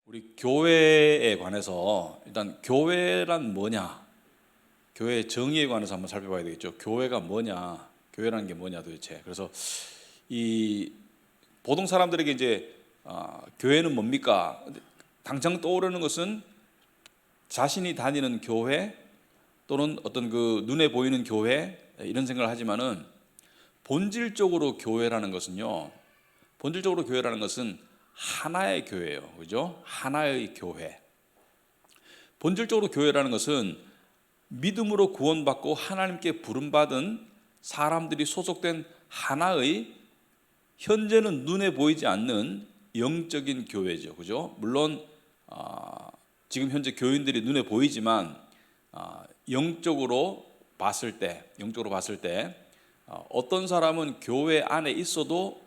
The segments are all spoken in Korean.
우리 교회에 관해서 일단 교회란 뭐냐, 교회의 정의에 관해서 한번 살펴봐야 되겠죠. 교회가 뭐냐, 교회라는 게 뭐냐 도대체. 그래서 이 보통 사람들에게 이제 교회는 뭡니까? 당장 떠오르는 것은 자신이 다니는 교회 또는 어떤 그 눈에 보이는 교회 이런 생각을 하지만은 본질적으로 교회라는 것은요. 본질적으로 교회라는 것은 하나의 교회예요. 그죠? 하나의 교회. 본질적으로 교회라는 것은 믿음으로 구원받고 하나님께 부름받은 사람들이 소속된 하나의 현재는 눈에 보이지 않는 영적인 교회죠. 그죠? 물론 지금 현재 교인들이 눈에 보이지만 영적으로 봤을 때 어떤 사람은 교회 안에 있어도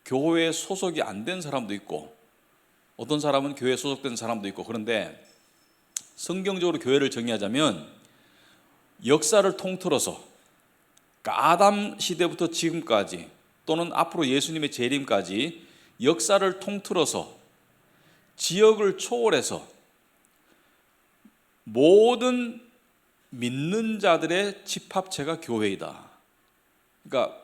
교회에 소속이 안 된 사람도 있고 어떤 사람은 교회에 소속된 사람도 있고. 그런데 성경적으로 교회를 정의하자면 역사를 통틀어서 그러니까 아담 시대부터 지금까지 또는 앞으로 예수님의 재림까지 역사를 통틀어서 지역을 초월해서 모든 믿는 자들의 집합체가 교회이다. 그러니까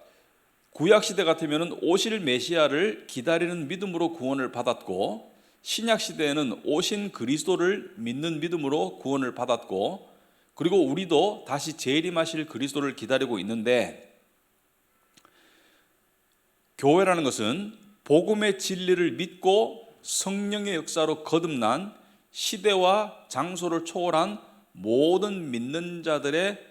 구약 시대 같으면 오실 메시아를 기다리는 믿음으로 구원을 받았고, 신약 시대에는 오신 그리스도를 믿는 믿음으로 구원을 받았고, 그리고 우리도 다시 재림하실 그리스도를 기다리고 있는데, 교회라는 것은 복음의 진리를 믿고 성령의 역사로 거듭난 시대와 장소를 초월한 모든 믿는 자들의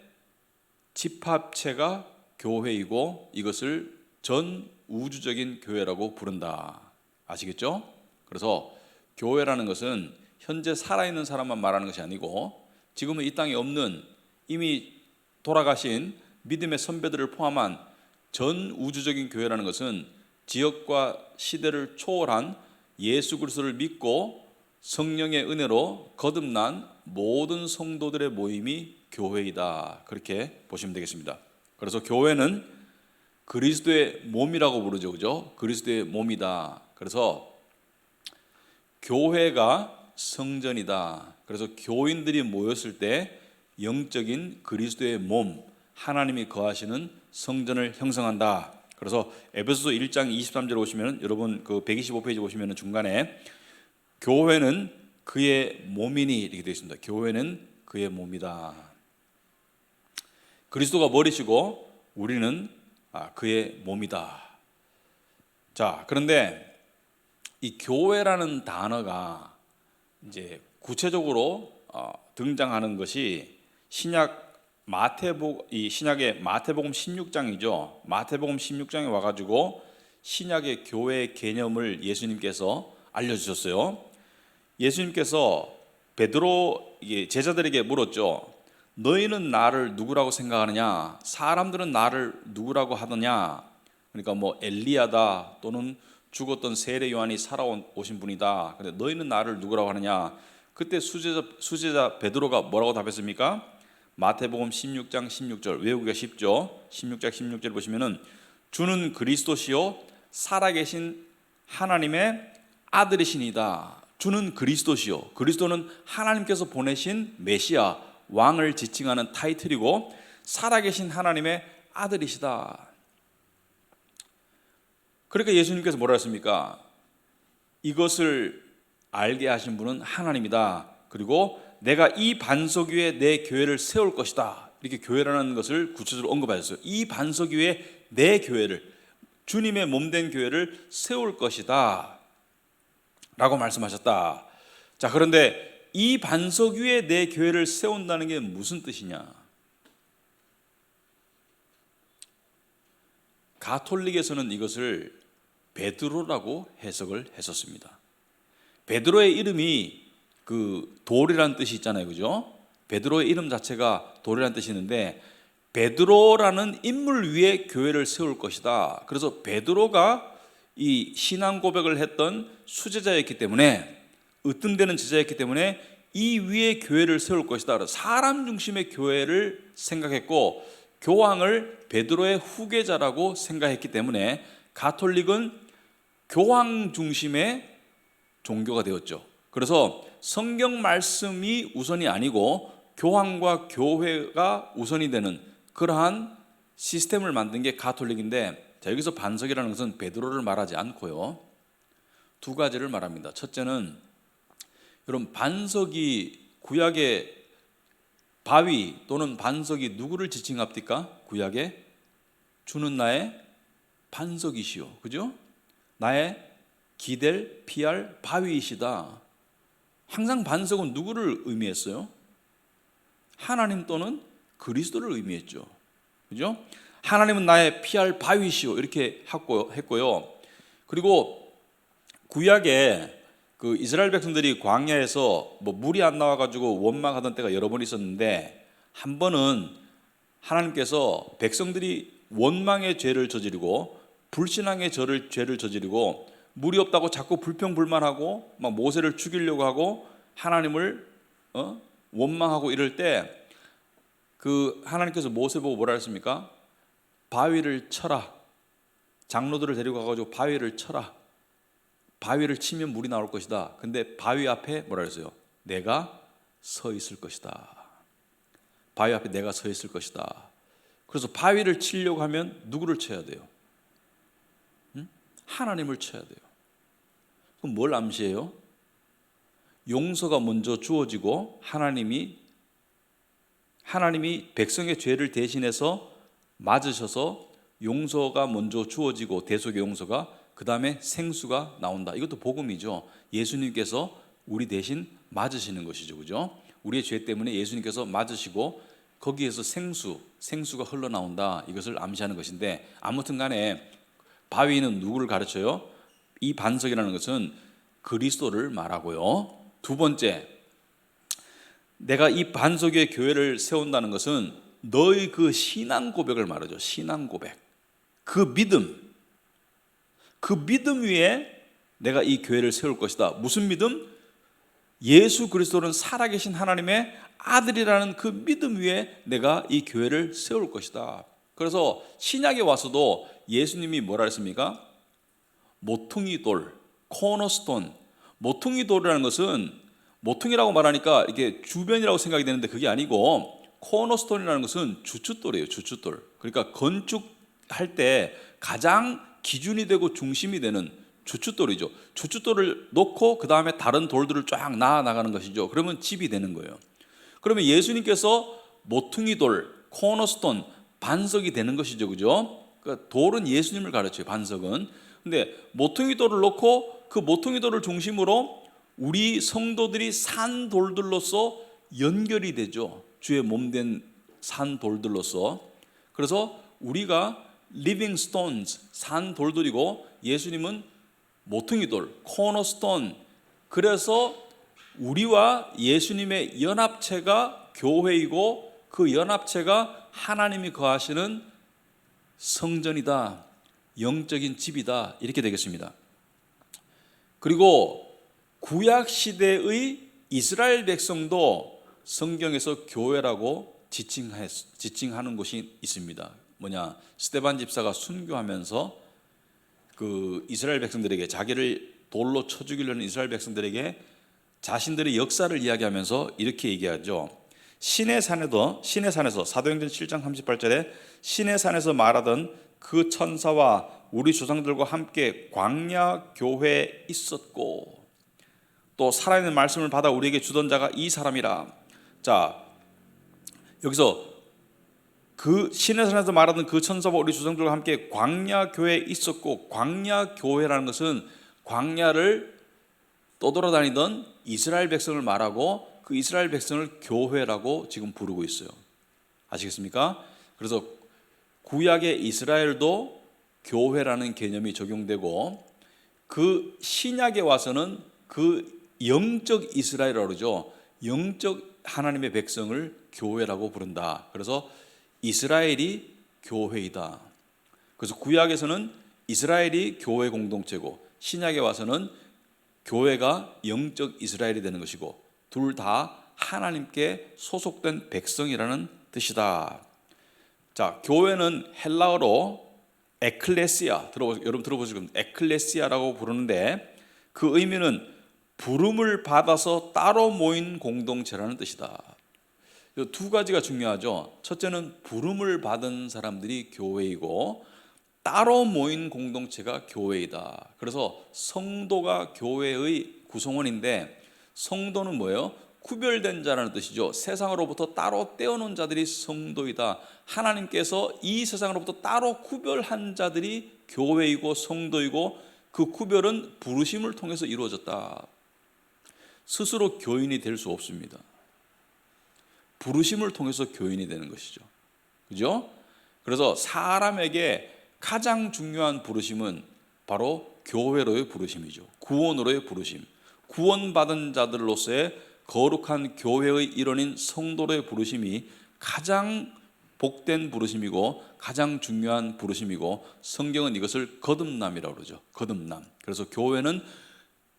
집합체가 교회이고, 이것을 전 우주적인 교회라고 부른다. 아시겠죠? 그래서 교회라는 것은 현재 살아있는 사람만 말하는 것이 아니고 지금은 이 땅에 없는 이미 돌아가신 믿음의 선배들을 포함한 전 우주적인 교회라는 것은 지역과 시대를 초월한 예수 그리스도를 믿고 성령의 은혜로 거듭난 모든 성도들의 모임이 교회이다. 그렇게 보시면 되겠습니다. 그래서 교회는 그리스도의 몸이라고 부르죠. 그죠? 그리스도의 몸이다. 그래서 교회가 성전이다. 그래서 교인들이 모였을 때 영적인 그리스도의 몸, 하나님이 거하시는 성전을 형성한다. 그래서 에베소서 1장 23절 보시면, 여러분 그 125페이지 보시면 중간에 교회는 그의 몸이니 이렇게 되어 있습니다. 교회는 그의 몸이다. 그리스도가 머리시고 우리는 그의 몸이다. 자, 그런데 이 교회라는 단어가 이제 구체적으로 등장하는 것이 신약의 마태복음 16장이죠. 마태복음 16장에 와가지고 신약의 교회 개념을 예수님께서 알려주셨어요. 예수님께서 베드로 제자들에게 물었죠. 너희는 나를 누구라고 생각하느냐? 사람들은 나를 누구라고 하느냐? 그러니까 뭐 엘리야다 또는 죽었던 세례 요한이 살아오신 분이다. 근데 너희는 나를 누구라고 하느냐? 그때 수제자 베드로가 뭐라고 답했습니까? 마태복음 16장 16절 외우기가 쉽죠. 16장 16절 보시면은 주는 그리스도시요 살아계신 하나님의 아들이시니다. 주는 그리스도시요. 그리스도는 하나님께서 보내신 메시아 왕을 지칭하는 타이틀이고 살아계신 하나님의 아들이시다. 그러니까 예수님께서 뭐라 했습니까? 이것을 알게 하신 분은 하나님이다. 그리고 내가 이 반석 위에 내 교회를 세울 것이다. 이렇게 교회라는 것을 구체적으로 언급하셨어요. 이 반석 위에 내 교회를, 주님의 몸된 교회를 세울 것이다 라고 말씀하셨다. 자, 그런데 이 반석 위에 내 교회를 세운다는 게 무슨 뜻이냐? 가톨릭에서는 이것을 베드로라고 해석을 했었습니다. 베드로의 이름이 그 돌이라는 뜻이 있잖아요. 그죠? 베드로의 이름 자체가 돌이라는 뜻이 있는데 베드로라는 인물 위에 교회를 세울 것이다. 그래서 베드로가 이 신앙 고백을 했던 수제자였기 때문에, 으뜸되는 제자였기 때문에 이 위에 교회를 세울 것이다. 사람 중심의 교회를 생각했고 교황을 베드로의 후계자라고 생각했기 때문에 가톨릭은 교황 중심의 종교가 되었죠. 그래서 성경 말씀이 우선이 아니고 교황과 교회가 우선이 되는 그러한 시스템을 만든 게 가톨릭인데, 자, 여기서 반석이라는 것은 베드로를 말하지 않고요, 두 가지를 말합니다. 첫째는, 여러분, 반석이 구약의 바위 또는 반석이 누구를 지칭합니까? 구약에 주는 나의 반석이시오, 그죠? 나의 기댈 피할 바위이시다. 항상 반석은 누구를 의미했어요? 하나님 또는 그리스도를 의미했죠, 그죠? 하나님은 나의 피할 바위시오, 이렇게 했고요. 그리고 구약에 그 이스라엘 백성들이 광야에서 뭐 물이 안 나와가지고 원망하던 때가 여러 번 있었는데, 한 번은 하나님께서 백성들이 원망의 죄를 저지르고 불신앙의 죄를 저지르고 물이 없다고 자꾸 불평불만하고 막 모세를 죽이려고 하고 하나님을 원망하고 이럴 때, 그 하나님께서 모세 보고 뭐라 했습니까? 바위를 쳐라. 장로들을 데리고 가가지고 바위를 쳐라. 바위를 치면 물이 나올 것이다. 근데 바위 앞에 뭐라 그랬어요? 내가 서 있을 것이다. 바위 앞에 내가 서 있을 것이다. 그래서 바위를 치려고 하면 누구를 쳐야 돼요? 하나님을 쳐야 돼요. 그럼 뭘 암시해요? 용서가 먼저 주어지고 하나님이 백성의 죄를 대신해서 맞으셔서 용서가 먼저 주어지고 대속의 용서가, 그 다음에 생수가 나온다. 이것도 복음이죠. 예수님께서 우리 대신 맞으시는 것이죠, 그죠? 우리의 죄 때문에 예수님께서 맞으시고 거기에서 생수가 흘러나온다. 이것을 암시하는 것인데, 아무튼 간에 바위는 누구를 가르쳐요? 이 반석이라는 것은 그리스도를 말하고요. 두 번째, 내가 이 반석 위에 교회를 세운다는 것은 너의 그 신앙 고백을 말하죠. 신앙 고백. 그 믿음 위에 내가 이 교회를 세울 것이다. 무슨 믿음? 예수 그리스도는 살아계신 하나님의 아들이라는 그 믿음 위에 내가 이 교회를 세울 것이다. 그래서 신약에 와서도 예수님이 뭐라 했습니까? 모퉁이 돌, 코너스톤. 모퉁이 돌이라는 것은, 모퉁이라고 말하니까 이게 주변이라고 생각이 되는데 그게 아니고, 코너스톤이라는 것은 주춧돌이에요. 주춧돌. 그러니까 건축할 때 가장 기준이 되고 중심이 되는 주춧돌이죠. 주춧돌을 놓고 그 다음에 다른 돌들을 쫙 나아 나가는 것이죠. 그러면 집이 되는 거예요. 그러면 예수님께서 모퉁이 돌, 코너스톤, 반석이 되는 것이죠, 그죠? 그러니까 돌은 예수님을 가르쳐요, 반석은. 근데 모퉁이 돌을 놓고 그 모퉁이 돌을 중심으로 우리 성도들이 산 돌들로서 연결이 되죠. 주의 몸된 산 돌들로서. 그래서 우리가 리빙 스톤즈, 산 돌들이고 예수님은 모퉁이 돌, 코너스톤. 그래서 우리와 예수님의 연합체가 교회이고 그 연합체가 하나님이 거하시는 성전이다, 영적인 집이다, 이렇게 되겠습니다. 그리고 구약 시대의 이스라엘 백성도 성경에서 교회라고 지칭하는 곳이 있습니다. 뭐냐? 스데반 집사가 순교하면서 그 이스라엘 백성들에게, 자기를 돌로 쳐 죽이려는 이스라엘 백성들에게 자신들의 역사를 이야기하면서 이렇게 얘기하죠. 신의 산에서 사도행전 7장 38절에 신의 산에서 말하던 그 천사와 우리 조상들과 함께 광야 교회에 있었고, 또 살아있는 말씀을 받아 우리에게 주던 자가 이 사람이라. 자, 여기서 그 신의 산에서 말하던 그 천사와 우리 조상들과 함께 광야 교회에 있었고, 광야 교회라는 것은 광야를 떠돌아다니던 이스라엘 백성을 말하고 그 이스라엘 백성을 교회라고 지금 부르고 있어요. 아시겠습니까? 그래서 구약의 이스라엘도 교회라는 개념이 적용되고, 그 신약에 와서는 그 영적 이스라엘이라고 그러죠. 영적 하나님의 백성을 교회라고 부른다. 그래서 이스라엘이 교회이다. 그래서 구약에서는 이스라엘이 교회 공동체고, 신약에 와서는 교회가 영적 이스라엘이 되는 것이고, 둘 다 하나님께 소속된 백성이라는 뜻이다. 자, 교회는 헬라어로 에클레시아, 여러분 들어보시면 에클레시아라고 부르는데, 그 의미는 부름을 받아서 따로 모인 공동체라는 뜻이다. 이 두 가지가 중요하죠. 첫째는 부름을 받은 사람들이 교회이고 따로 모인 공동체가 교회이다. 그래서 성도가 교회의 구성원인데 성도는 뭐예요? 구별된 자라는 뜻이죠. 세상으로부터 따로 떼어놓은 자들이 성도이다. 하나님께서 이 세상으로부터 따로 구별한 자들이 교회이고 성도이고 그 구별은 부르심을 통해서 이루어졌다. 스스로 교인이 될 수 없습니다. 부르심을 통해서 교인이 되는 것이죠. 그죠? 그래서 사람에게 가장 중요한 부르심은 바로 교회로의 부르심이죠. 구원으로의 부르심. 구원받은 자들로서의 거룩한 교회의 일원인 성도로의 부르심이 가장 복된 부르심이고 가장 중요한 부르심이고 성경은 이것을 거듭남이라고 그러죠. 거듭남. 그래서 교회는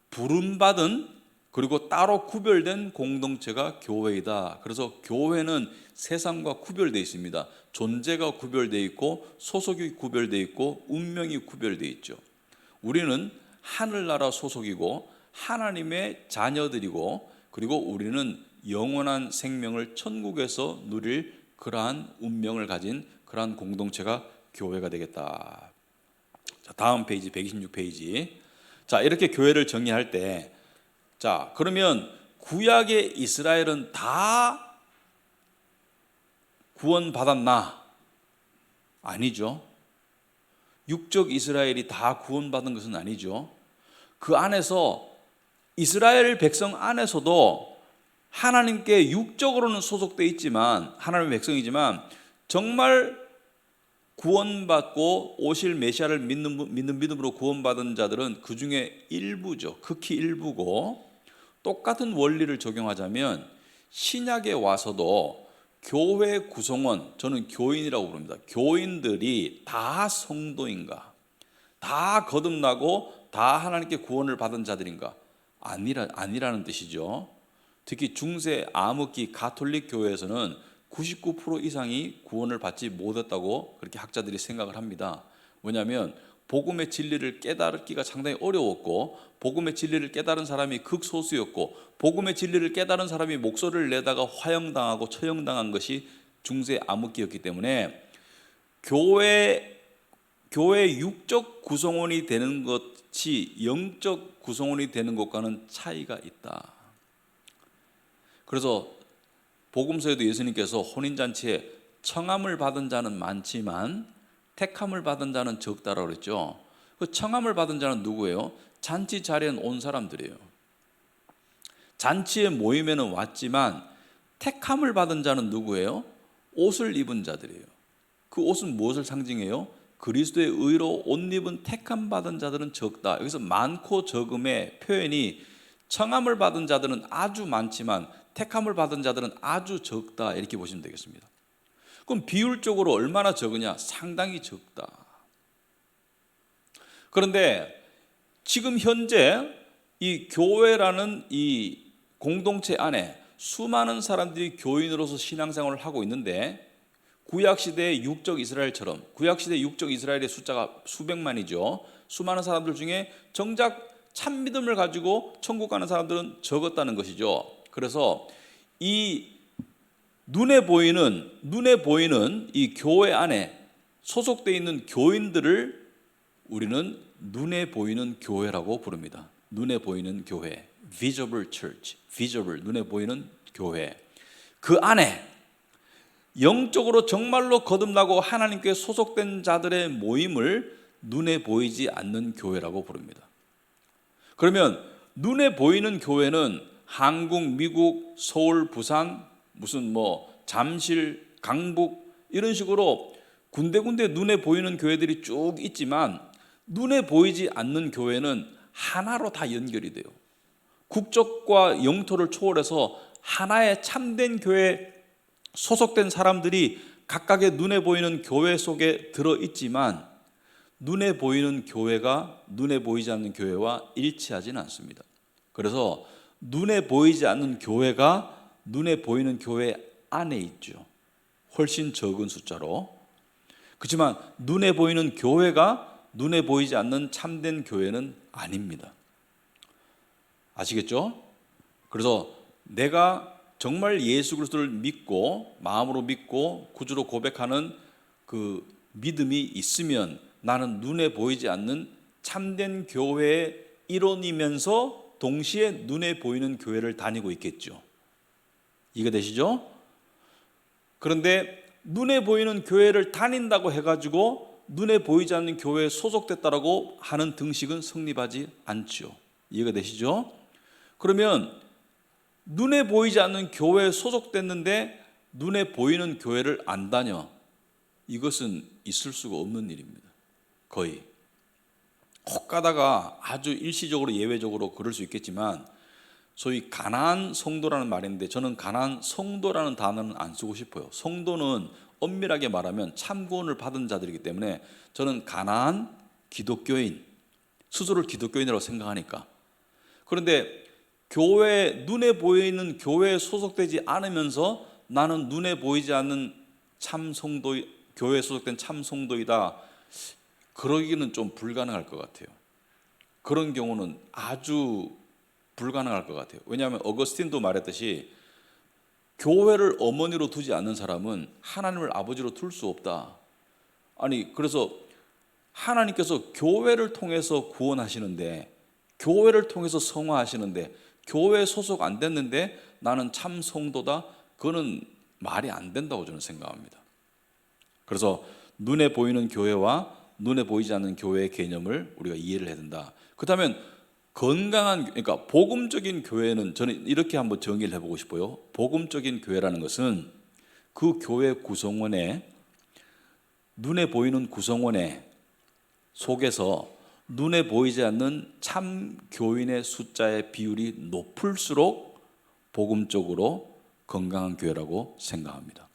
부름받은 그리고 따로 구별된 공동체가 교회이다. 그래서 교회는 세상과 구별되어 있습니다. 존재가 구별되어 있고 소속이 구별되어 있고 운명이 구별되어 있죠. 우리는 하늘나라 소속이고 하나님의 자녀들이고 그리고 우리는 영원한 생명을 천국에서 누릴 그러한 운명을 가진 그러한 공동체가 교회가 되겠다. 자, 다음 페이지 126페이지. 자, 이렇게 교회를 정의할 때 자, 그러면 구약의 이스라엘은 다 구원받았나? 아니죠. 육적 이스라엘이 다 구원받은 것은 아니죠. 그 안에서 이스라엘 백성 안에서도 하나님께 육적으로는 소속되어 있지만 하나님의 백성이지만 정말 구원받고 오실 메시아를 믿는 믿음으로 구원받은 자들은 그 중에 일부죠. 극히 일부고 똑같은 원리를 적용하자면 신약에 와서도 교회 구성원, 저는 교인이라고 부릅니다. 교인들이 다 성도인가? 다 거듭나고 다 하나님께 구원을 받은 자들인가? 아니라는 뜻이죠. 특히 중세 암흑기 가톨릭 교회에서는 99% 이상이 구원을 받지 못했다고 그렇게 학자들이 생각을 합니다. 왜냐하면 복음의 진리를 깨닫기가 상당히 어려웠고 복음의 진리를 깨달은 사람이 극소수였고 복음의 진리를 깨달은 사람이 목소리를 내다가 화형당하고 처형당한 것이 중세 암흑기였기 때문에 교회 육적 구성원이 되는 것이 영적 구성원이 되는 것과는 차이가 있다. 그래서 복음서에도 예수님께서 혼인잔치에 청함을 받은 자는 많지만 택함을 받은 자는 적다라고 그랬죠. 그 청함을 받은 자는 누구예요? 잔치 자리에 온 사람들이에요. 잔치의 모임에는 왔지만 택함을 받은 자는 누구예요? 옷을 입은 자들이에요. 그 옷은 무엇을 상징해요? 그리스도의 의로 옷 입은 택함 받은 자들은 적다. 여기서 많고 적음의 표현이 청함을 받은 자들은 아주 많지만 택함을 받은 자들은 아주 적다 이렇게 보시면 되겠습니다. 그럼 비율적으로 얼마나 적으냐? 상당히 적다. 그런데 지금 현재 이 교회라는 이 공동체 안에 수많은 사람들이 교인으로서 신앙생활을 하고 있는데 구약시대의 육적 이스라엘처럼 구약시대의 육적 이스라엘의 숫자가 수백만이죠. 수많은 사람들 중에 정작 참믿음을 가지고 천국 가는 사람들은 적었다는 것이죠. 그래서 이 눈에 보이는 이 교회 안에 소속되어 있는 교인들을 우리는 눈에 보이는 교회라고 부릅니다. 눈에 보이는 교회, visible church, visible 눈에 보이는 교회. 그 안에 영적으로 정말로 거듭나고 하나님께 소속된 자들의 모임을 눈에 보이지 않는 교회라고 부릅니다. 그러면 눈에 보이는 교회는 한국, 미국, 서울, 부산, 무슨 잠실, 강북 이런 식으로 군데군데 눈에 보이는 교회들이 쭉 있지만 눈에 보이지 않는 교회는 하나로 다 연결이 돼요. 국적과 영토를 초월해서 하나의 참된 교회에 소속된 사람들이 각각의 눈에 보이는 교회 속에 들어있지만 눈에 보이는 교회가 눈에 보이지 않는 교회와 일치하지는 않습니다. 그래서 눈에 보이지 않는 교회가 눈에 보이는 교회 안에 있죠. 훨씬 적은 숫자로. 그렇지만 눈에 보이는 교회가 눈에 보이지 않는 참된 교회는 아닙니다. 아시겠죠? 그래서 내가 정말 예수 그리스도를 믿고 마음으로 믿고 구주로 고백하는 그 믿음이 있으면 나는 눈에 보이지 않는 참된 교회의 일원이면서 동시에 눈에 보이는 교회를 다니고 있겠죠. 이해되시죠? 그런데 눈에 보이는 교회를 다닌다고 해가지고 눈에 보이지 않는 교회에 소속됐다라고 하는 등식은 성립하지 않죠. 이해가 되시죠? 그러면 눈에 보이지 않는 교회에 소속됐는데 눈에 보이는 교회를 안 다녀. 이것은 있을 수가 없는 일입니다. 거의. 혹 가다가 아주 일시적으로 예외적으로 그럴 수 있겠지만 소위 가난한 성도라는 말인데 저는 가난한 성도라는 단어는 안 쓰고 싶어요. 성도는 엄밀하게 말하면 참구원을 받은 자들이기 때문에 저는 가난한 기독교인, 스스로를 기독교인이라고 생각하니까. 그런데 교회, 눈에 보이는 교회에 소속되지 않으면서 나는 눈에 보이지 않는 참 성도, 교회에 소속된 참 성도이다, 그러기는 좀 불가능할 것 같아요. 그런 경우는 아주 불가능할 것 같아요. 왜냐하면 어거스틴도 말했듯이 교회를 어머니로 두지 않는 사람은 하나님을 아버지로 둘 수 없다. 아니, 그래서 하나님께서 교회를 통해서 구원하시는데, 교회를 통해서 성화하시는데, 교회에 소속 안 됐는데 나는 참 성도다, 그거는 말이 안 된다고 저는 생각합니다. 그래서 눈에 보이는 교회와 눈에 보이지 않는 교회의 개념을 우리가 이해를 해야 된다. 그렇다면 건강한, 그러니까 복음적인 교회는 저는 이렇게 한번 정의를 해보고 싶어요. 복음적인 교회라는 것은 그 교회 구성원의, 눈에 보이는 구성원의 속에서 눈에 보이지 않는 참 교인의 숫자의 비율이 높을수록 복음적으로 건강한 교회라고 생각합니다.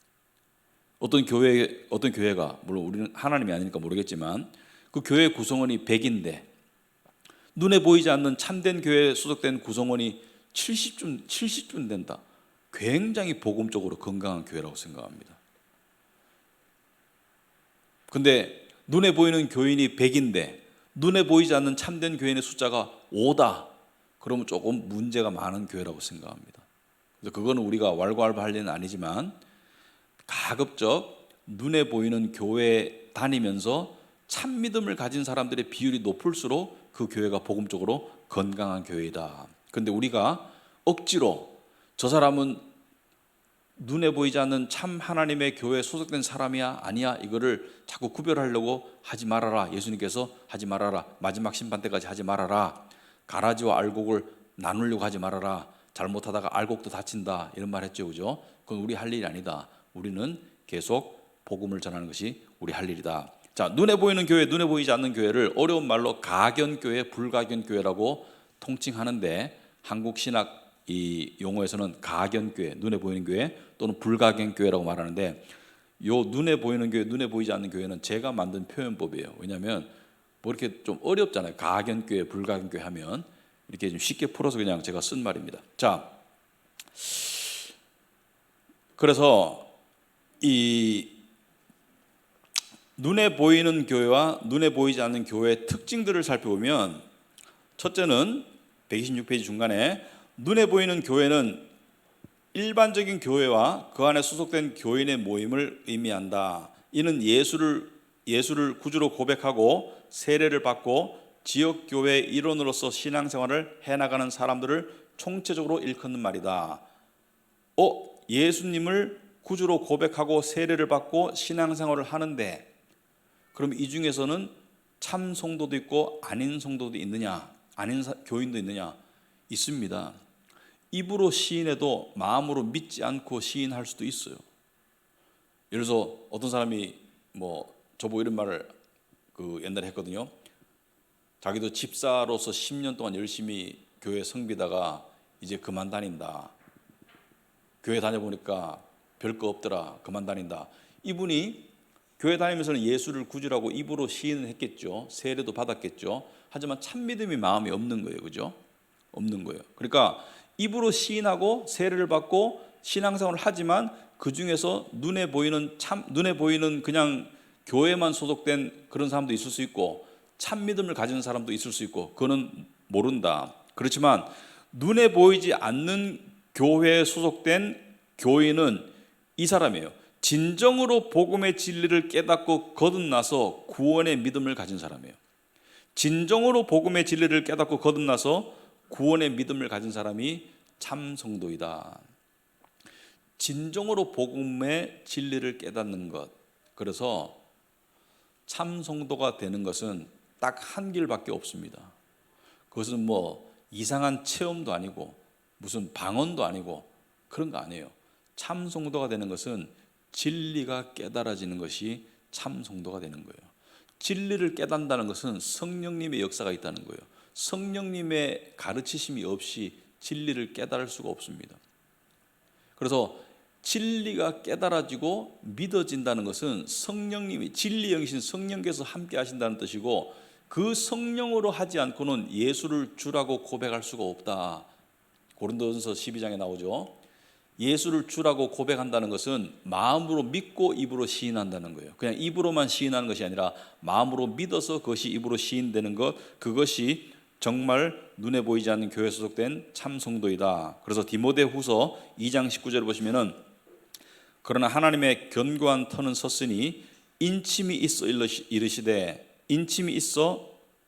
어떤 교회가, 물론 우리는 하나님이 아니니까 모르겠지만 그 교회 구성원이 100인데 눈에 보이지 않는 참된 교회에 소속된 구성원이 70쯤 된다. 굉장히 복음적으로 건강한 교회라고 생각합니다. 근데 눈에 보이는 교인이 100인데 눈에 보이지 않는 참된 교인의 숫자가 5다. 그러면 조금 문제가 많은 교회라고 생각합니다. 그래서 그거는 우리가 왈가왈부 할 일은 아니지만 가급적 눈에 보이는 교회에 다니면서 참 믿음을 가진 사람들의 비율이 높을수록 그 교회가 복음적으로 건강한 교회이다. 그런데 우리가 억지로 저 사람은 눈에 보이지 않는 참 하나님의 교회에 소속된 사람이야 아니야, 이거를 자꾸 구별하려고 하지 말아라. 예수님께서 하지 말아라. 마지막 심판 때까지 하지 말아라. 가라지와 알곡을 나누려고 하지 말아라. 잘못하다가 알곡도 다친다, 이런 말 했죠, 그죠? 그건 우리 할 일이 아니다. 우리는 계속 복음을 전하는 것이 우리 할 일이다. 자, 눈에 보이는 교회, 눈에 보이지 않는 교회를 어려운 말로 가견교회, 불가견교회라고 통칭하는데 한국 신학 이 용어에서는 가견교회, 눈에 보이는 교회 또는 불가견교회라고 말하는데, 요 눈에 보이는 교회, 눈에 보이지 않는 교회는 제가 만든 표현법이에요. 왜냐하면 뭐 이렇게 좀 어렵잖아요. 가견교회, 불가견교회 하면 이렇게 좀 쉽게 풀어서 그냥 제가 쓴 말입니다. 자, 그래서 이 눈에 보이는 교회와 눈에 보이지 않는 교회의 특징들을 살펴보면, 첫째는 126페이지 중간에 눈에 보이는 교회는 일반적인 교회와 그 안에 소속된 교인의 모임을 의미한다. 이는 예수를 구주로 고백하고 세례를 받고 지역 교회의 일원으로서 신앙생활을 해나가는 사람들을 총체적으로 일컫는 말이다. 예수님을 구주로 고백하고 세례를 받고 신앙생활을 하는데 그럼 이 중에서는 참 성도도 있고 아닌 성도도 있느냐, 아닌 교인도 있느냐? 있습니다. 입으로 시인해도 마음으로 믿지 않고 시인할 수도 있어요. 예를 들어서 어떤 사람이 저보고 이런 말을 옛날에 했거든요. 자기도 집사로서 10년 동안 열심히 교회 섬기다가 이제 그만 다닌다. 교회 다녀보니까 별거 없더라. 그만 다닌다. 이분이 교회 다니면서는 예수를 구주라고 입으로 시인을 했겠죠. 세례도 받았겠죠. 하지만 참 믿음이 마음에 없는 거예요. 그죠? 없는 거예요. 그러니까 입으로 시인하고 세례를 받고 신앙생활을 하지만 그 중에서 눈에 보이는 그냥 교회만 소속된 그런 사람도 있을 수 있고 참 믿음을 가진 사람도 있을 수 있고, 그거는 모른다. 그렇지만 눈에 보이지 않는 교회에 소속된 교인은 이 사람이에요. 진정으로 복음의 진리를 깨닫고 거듭나서 구원의 믿음을 가진 사람이에요. 진정으로 복음의 진리를 깨닫고 거듭나서 구원의 믿음을 가진 사람이 참 성도이다. 진정으로 복음의 진리를 깨닫는 것. 그래서 참 성도가 되는 것은 딱 한 길밖에 없습니다. 그것은 뭐 이상한 체험도 아니고 무슨 방언도 아니고 그런 거 아니에요. 참 성도가 되는 것은 진리가 깨달아지는 것이 참 성도가 되는 거예요. 진리를 깨닫는다는 것은 성령님의 역사가 있다는 거예요. 성령님의 가르치심이 없이 진리를 깨달을 수가 없습니다. 그래서 진리가 깨달아지고 믿어진다는 것은 성령님이, 진리 영이신 성령께서 함께 하신다는 뜻이고, 그 성령으로 하지 않고는 예수를 주라고 고백할 수가 없다. 고린도전서 12장에 나오죠. 예수를 주라고 고백한다는 것은 마음으로 믿고 입으로 시인한다는 거예요. 그냥 입으로만 시인하는 것이 아니라 마음으로 믿어서 그것이 입으로 시인되는 것, 그것이 정말 눈에 보이지 않는 교회에 소속된 참 성도이다. 그래서 디모데후서 2장 19절을 보시면은, 그러나 하나님의 견고한 터는 섰으니 인침이 있어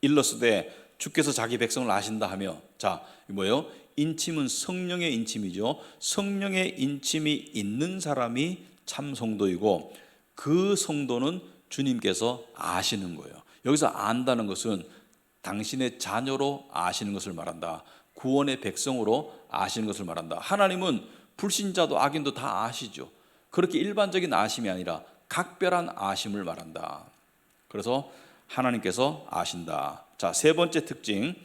일러스되 주께서 자기 백성을 아신다 하며. 자, 뭐예요? 인침은 성령의 인침이죠. 성령의 인침이 있는 사람이 참 성도이고, 그 성도는 주님께서 아시는 거예요. 여기서 안다는 것은 당신의 자녀로 아시는 것을 말한다. 구원의 백성으로 아시는 것을 말한다. 하나님은 불신자도 악인도 다 아시죠. 그렇게 일반적인 아심이 아니라 각별한 아심을 말한다. 그래서 하나님께서 아신다. 자, 세 번째 특징.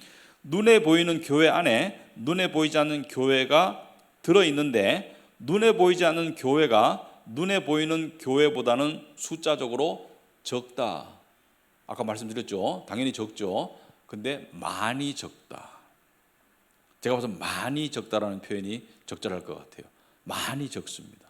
눈에 보이는 교회 안에 눈에 보이지 않는 교회가 들어있는데, 눈에 보이지 않는 교회가 눈에 보이는 교회보다는 숫자적으로 적다. 아까 말씀드렸죠. 당연히 적죠. 근데 많이 적다. 제가 봐서 많이 적다라는 표현이 적절할 것 같아요. 많이 적습니다.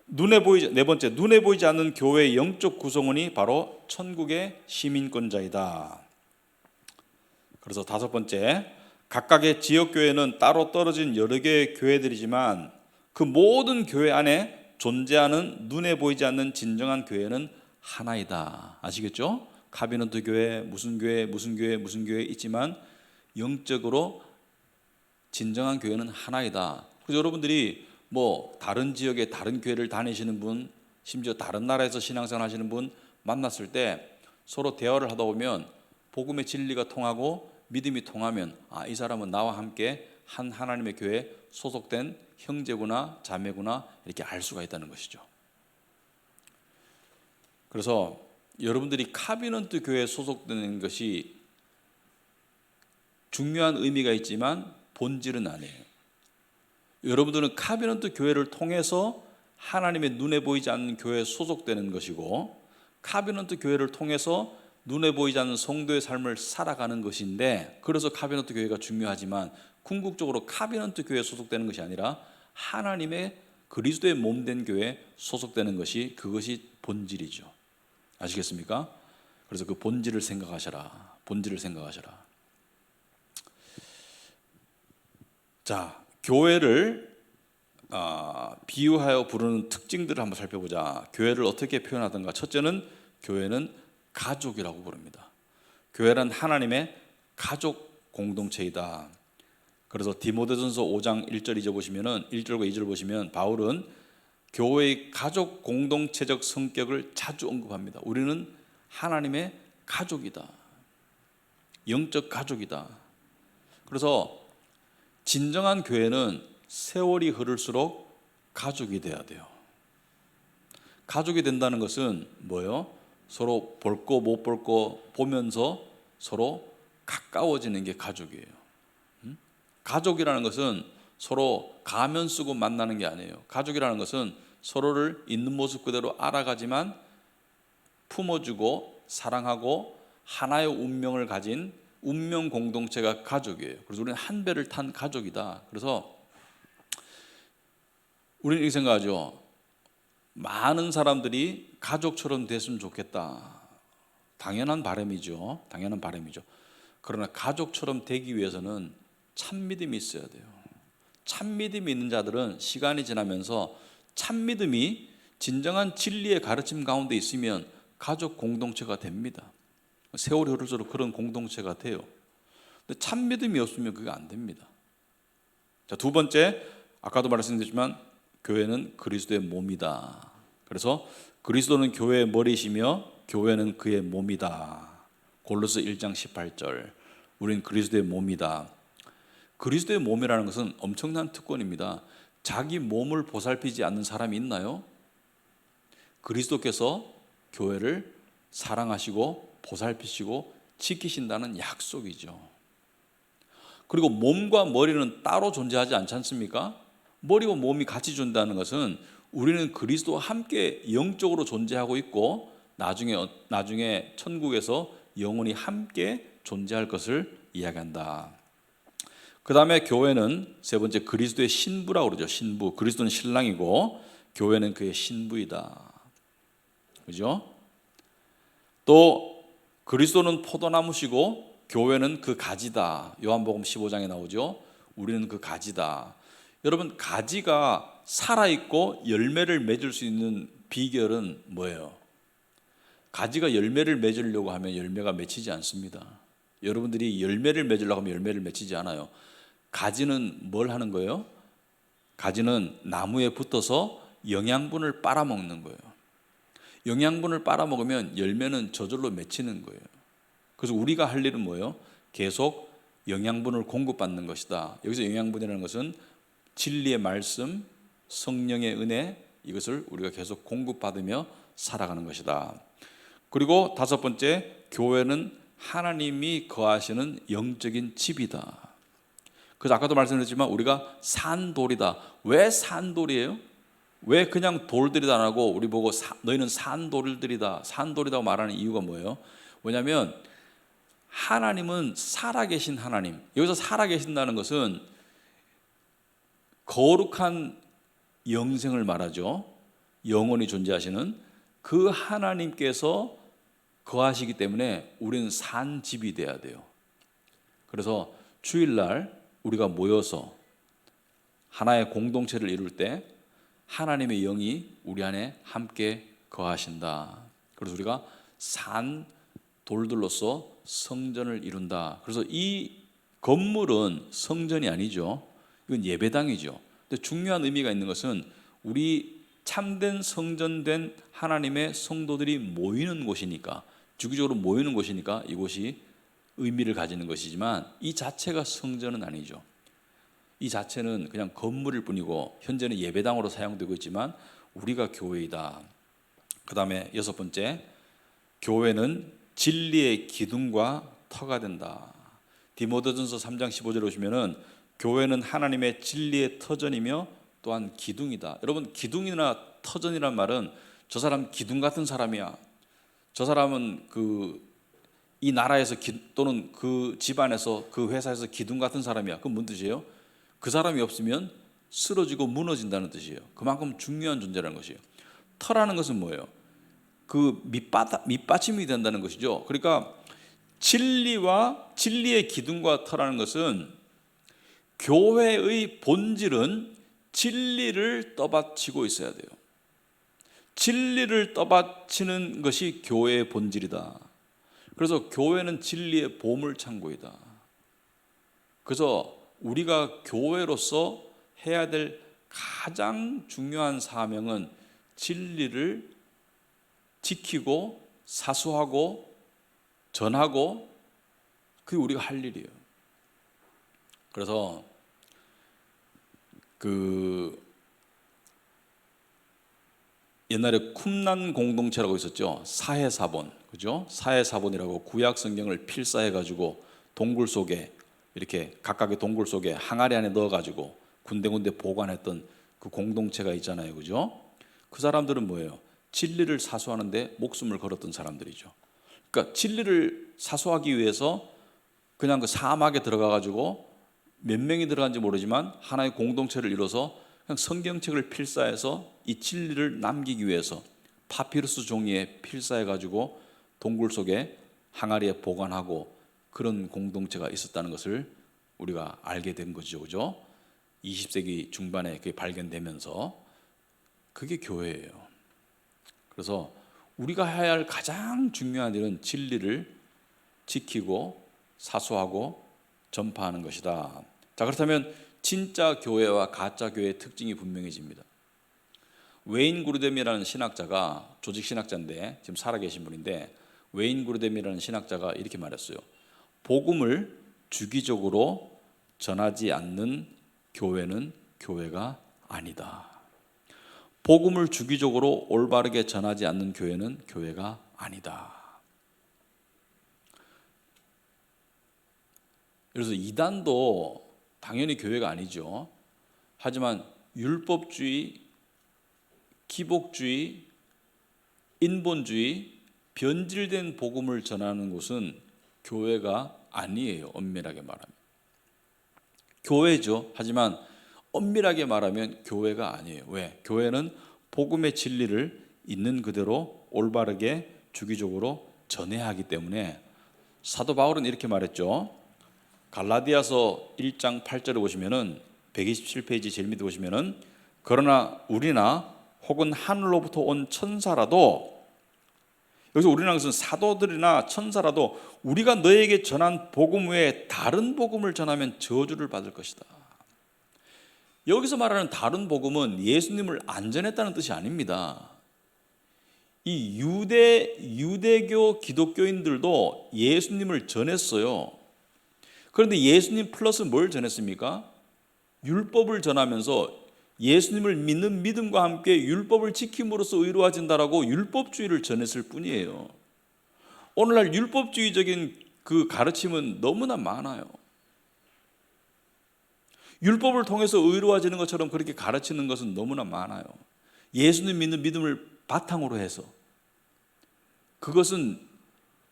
네 번째, 눈에 보이지 않는 교회의 영적 구성원이 바로 천국의 시민권자이다. 그래서 다섯 번째, 각각의 지역교회는 따로 떨어진 여러 개의 교회들이지만 그 모든 교회 안에 존재하는 눈에 보이지 않는 진정한 교회는 하나이다. 아시겠죠? 카비넌트 교회, 무슨 교회 있지만 영적으로 진정한 교회는 하나이다. 그래서 여러분들이 뭐 다른 지역의 다른 교회를 다니시는 분, 심지어 다른 나라에서 신앙생활 하시는 분 만났을 때 서로 대화를 하다 보면 복음의 진리가 통하고 믿음이 통하면, 아, 이 사람은 나와 함께 한 하나님의 교회에 소속된 형제구나 자매구나 이렇게 알 수가 있다는 것이죠. 그래서 여러분들이 카비넌트 교회에 소속되는 것이 중요한 의미가 있지만 본질은 아니에요. 여러분들은 카비넌트 교회를 통해서 하나님의 눈에 보이지 않는 교회에 소속되는 것이고, 카비넌트 교회를 통해서 눈에 보이지 않는 성도의 삶을 살아가는 것인데, 그래서 카비넌트 교회가 중요하지만 궁극적으로 카비넌트 교회에 소속되는 것이 아니라 하나님의 그리스도의 몸된 교회에 소속되는 것이, 그것이 본질이죠. 아시겠습니까? 그래서 그 본질을 생각하셔라. 본질을 생각하셔라. 자, 교회를 비유하여 부르는 특징들을 한번 살펴보자. 교회를 어떻게 표현하던가. 첫째는 교회는 가족이라고 부릅니다. 교회란 하나님의 가족 공동체이다. 그래서 디모데전서 5장 1절 2절 보시면은 1절과 2절 보시면 바울은 교회의 가족 공동체적 성격을 자주 언급합니다. 우리는 하나님의 가족이다. 영적 가족이다. 그래서 진정한 교회는 세월이 흐를수록 가족이 돼야 돼요. 가족이 된다는 것은 뭐예요? 서로 볼 거 못 볼 거 보면서 서로 가까워지는 게 가족이에요. 가족이라는 것은 서로 가면 쓰고 만나는 게 아니에요. 가족이라는 것은 서로를 있는 모습 그대로 알아가지만 품어주고 사랑하고 하나의 운명을 가진 운명 공동체가 가족이에요. 그래서 우리는 한 배를 탄 가족이다. 그래서 우리는 이렇게 생각하죠. 많은 사람들이 가족처럼 됐으면 좋겠다. 당연한 바람이죠. 당연한 바람이죠. 그러나 가족처럼 되기 위해서는 참 믿음이 있어야 돼요. 참 믿음이 있는 자들은 시간이 지나면서 참 믿음이 진정한 진리의 가르침 가운데 있으면 가족 공동체가 됩니다. 세월이 흐를수록 그런 공동체가 돼요. 근데 참 믿음이 없으면 그게 안 됩니다. 자, 두 번째, 아까도 말씀드렸지만 교회는 그리스도의 몸이다. 그래서 그리스도는 교회의 머리시며 교회는 그의 몸이다. 골로새 1장 18절. 우린 그리스도의 몸이다. 그리스도의 몸이라는 것은 엄청난 특권입니다. 자기 몸을 보살피지 않는 사람이 있나요? 그리스도께서 교회를 사랑하시고 보살피시고 지키신다는 약속이죠. 그리고 몸과 머리는 따로 존재하지 않지 않습니까? 머리와 몸이 같이 존재하는 것은 우리는 그리스도와 함께 영적으로 존재하고 있고 나중에 천국에서 영원히 함께 존재할 것을 이야기한다. 그 다음에 교회는 세 번째 그리스도의 신부라고 그러죠. 신부. 그리스도는 신랑이고 교회는 그의 신부이다. 그죠? 또 그리스도는 포도나무시고 교회는 그 가지다. 요한복음 15장에 나오죠. 우리는 그 가지다. 여러분, 가지가 살아있고 열매를 맺을 수 있는 비결은 뭐예요? 가지가 열매를 맺으려고 하면 열매가 맺히지 않습니다. 여러분들이 열매를 맺으려고 하면 열매를 맺히지 않아요. 가지는 뭘 하는 거예요? 가지는 나무에 붙어서 영양분을 빨아먹는 거예요. 영양분을 빨아먹으면 열매는 저절로 맺히는 거예요. 그래서 우리가 할 일은 뭐예요? 계속 영양분을 공급받는 것이다. 여기서 영양분이라는 것은 진리의 말씀, 성령의 은혜, 이것을 우리가 계속 공급받으며 살아가는 것이다. 그리고 다섯 번째, 교회는 하나님이 거하시는 영적인 집이다. 그래서 아까도 말씀드렸지만 우리가 산돌이다. 왜 산돌이에요? 왜 그냥 돌들이다 안 하고 우리 보고 너희는 산돌들이다, 산돌이라고 말하는 이유가 뭐예요? 왜냐하면 하나님은 살아계신 하나님. 여기서 살아계신다는 것은 거룩한 영생을 말하죠. 영원히 존재하시는 그 하나님께서 거하시기 때문에 우리는 산 집이 돼야 돼요. 그래서 주일날 우리가 모여서 하나의 공동체를 이룰 때 하나님의 영이 우리 안에 함께 거하신다. 그래서 우리가 산 돌들로서 성전을 이룬다. 그래서 이 건물은 성전이 아니죠. 이건 예배당이죠. 근데 중요한 의미가 있는 것은 우리 참된 성전된 하나님의 성도들이 모이는 곳이니까, 주기적으로 모이는 곳이니까 이곳이 의미를 가지는 것이지만 이 자체가 성전은 아니죠. 이 자체는 그냥 건물일 뿐이고 현재는 예배당으로 사용되고 있지만 우리가 교회이다. 그 다음에 여섯 번째, 교회는 진리의 기둥과 터가 된다. 디모데전서 3장 15절에 오시면은 교회는 하나님의 진리의 터전이며 또한 기둥이다. 여러분, 기둥이나 터전이란 말은 저 사람 기둥 같은 사람이야, 저 사람은 이 나라에서 또는 그 집안에서 그 회사에서 기둥 같은 사람이야. 그건 뭔 뜻이에요? 그 사람이 없으면 쓰러지고 무너진다는 뜻이에요. 그만큼 중요한 존재라는 것이에요. 터라는 것은 뭐예요? 그 밑받침이 된다는 것이죠. 그러니까 진리의 기둥과 터라는 것은 교회의 본질은 진리를 떠받치고 있어야 돼요. 진리를 떠받치는 것이 교회의 본질이다. 그래서 교회는 진리의 보물창고이다. 그래서 우리가 교회로서 해야 될 가장 중요한 사명은 진리를 지키고 사수하고 전하고, 그게 우리가 할 일이에요. 그래서 옛날에 쿰난 공동체라고 있었죠. 사해사본, 그죠? 사해사본이라고 구약 성경을 필사해가지고 동굴 속에 이렇게 각각의 동굴 속에 항아리 안에 넣어가지고 군데군데 보관했던 그 공동체가 있잖아요, 그죠? 그 사람들은 뭐예요? 진리를 사수하는데 목숨을 걸었던 사람들이죠. 그러니까 진리를 사수하기 위해서 그냥 그 사막에 들어가가지고 몇 명이 들어간지 모르지만 하나의 공동체를 이뤄서 그냥 성경책을 필사해서 이 진리를 남기기 위해서 파피루스 종이에 필사해가지고 동굴 속에 항아리에 보관하고 그런 공동체가 있었다는 것을 우리가 알게 된 거죠. 그죠? 20세기 중반에 그게 발견되면서 그게 교회예요. 그래서 우리가 해야 할 가장 중요한 일은 진리를 지키고 사수하고 전파하는 것이다. 자, 그렇다면 진짜 교회와 가짜 교회의 특징이 분명해집니다. 웨인 구르뎀이라는 신학자가, 조직 신학자인데 지금 살아계신 분인데, 웨인 구르뎀이라는 신학자가 이렇게 말했어요. 복음을 주기적으로 전하지 않는 교회는 교회가 아니다. 복음을 주기적으로 올바르게 전하지 않는 교회는 교회가 아니다. 그래서 이단도 당연히 교회가 아니죠. 하지만 율법주의, 기복주의, 인본주의, 변질된 복음을 전하는 곳은 교회가 아니에요. 엄밀하게 말하면 교회죠. 하지만 엄밀하게 말하면 교회가 아니에요. 왜? 교회는 복음의 진리를 있는 그대로 올바르게 주기적으로 전해야 하기 때문에 사도 바울은 이렇게 말했죠. 갈라디아서 1장 8절에 보시면은 127페이지 제일 밑에 보시면은 그러나 우리나 혹은 하늘로부터 온 천사라도, 여기서 우리라는 것은 사도들이나 천사라도 우리가 너에게 전한 복음 외에 다른 복음을 전하면 저주를 받을 것이다. 여기서 말하는 다른 복음은 예수님을 안 전했다는 뜻이 아닙니다. 이 유대교 기독교인들도 예수님을 전했어요. 그런데 예수님 플러스 뭘 전했습니까? 율법을 전하면서 예수님을 믿는 믿음과 함께 율법을 지킴으로써 의로워진다라고 율법주의를 전했을 뿐이에요. 오늘날 율법주의적인 그 가르침은 너무나 많아요. 율법을 통해서 의로워지는 것처럼 그렇게 가르치는 것은 너무나 많아요. 예수님 믿는 믿음을 바탕으로 해서. 그것은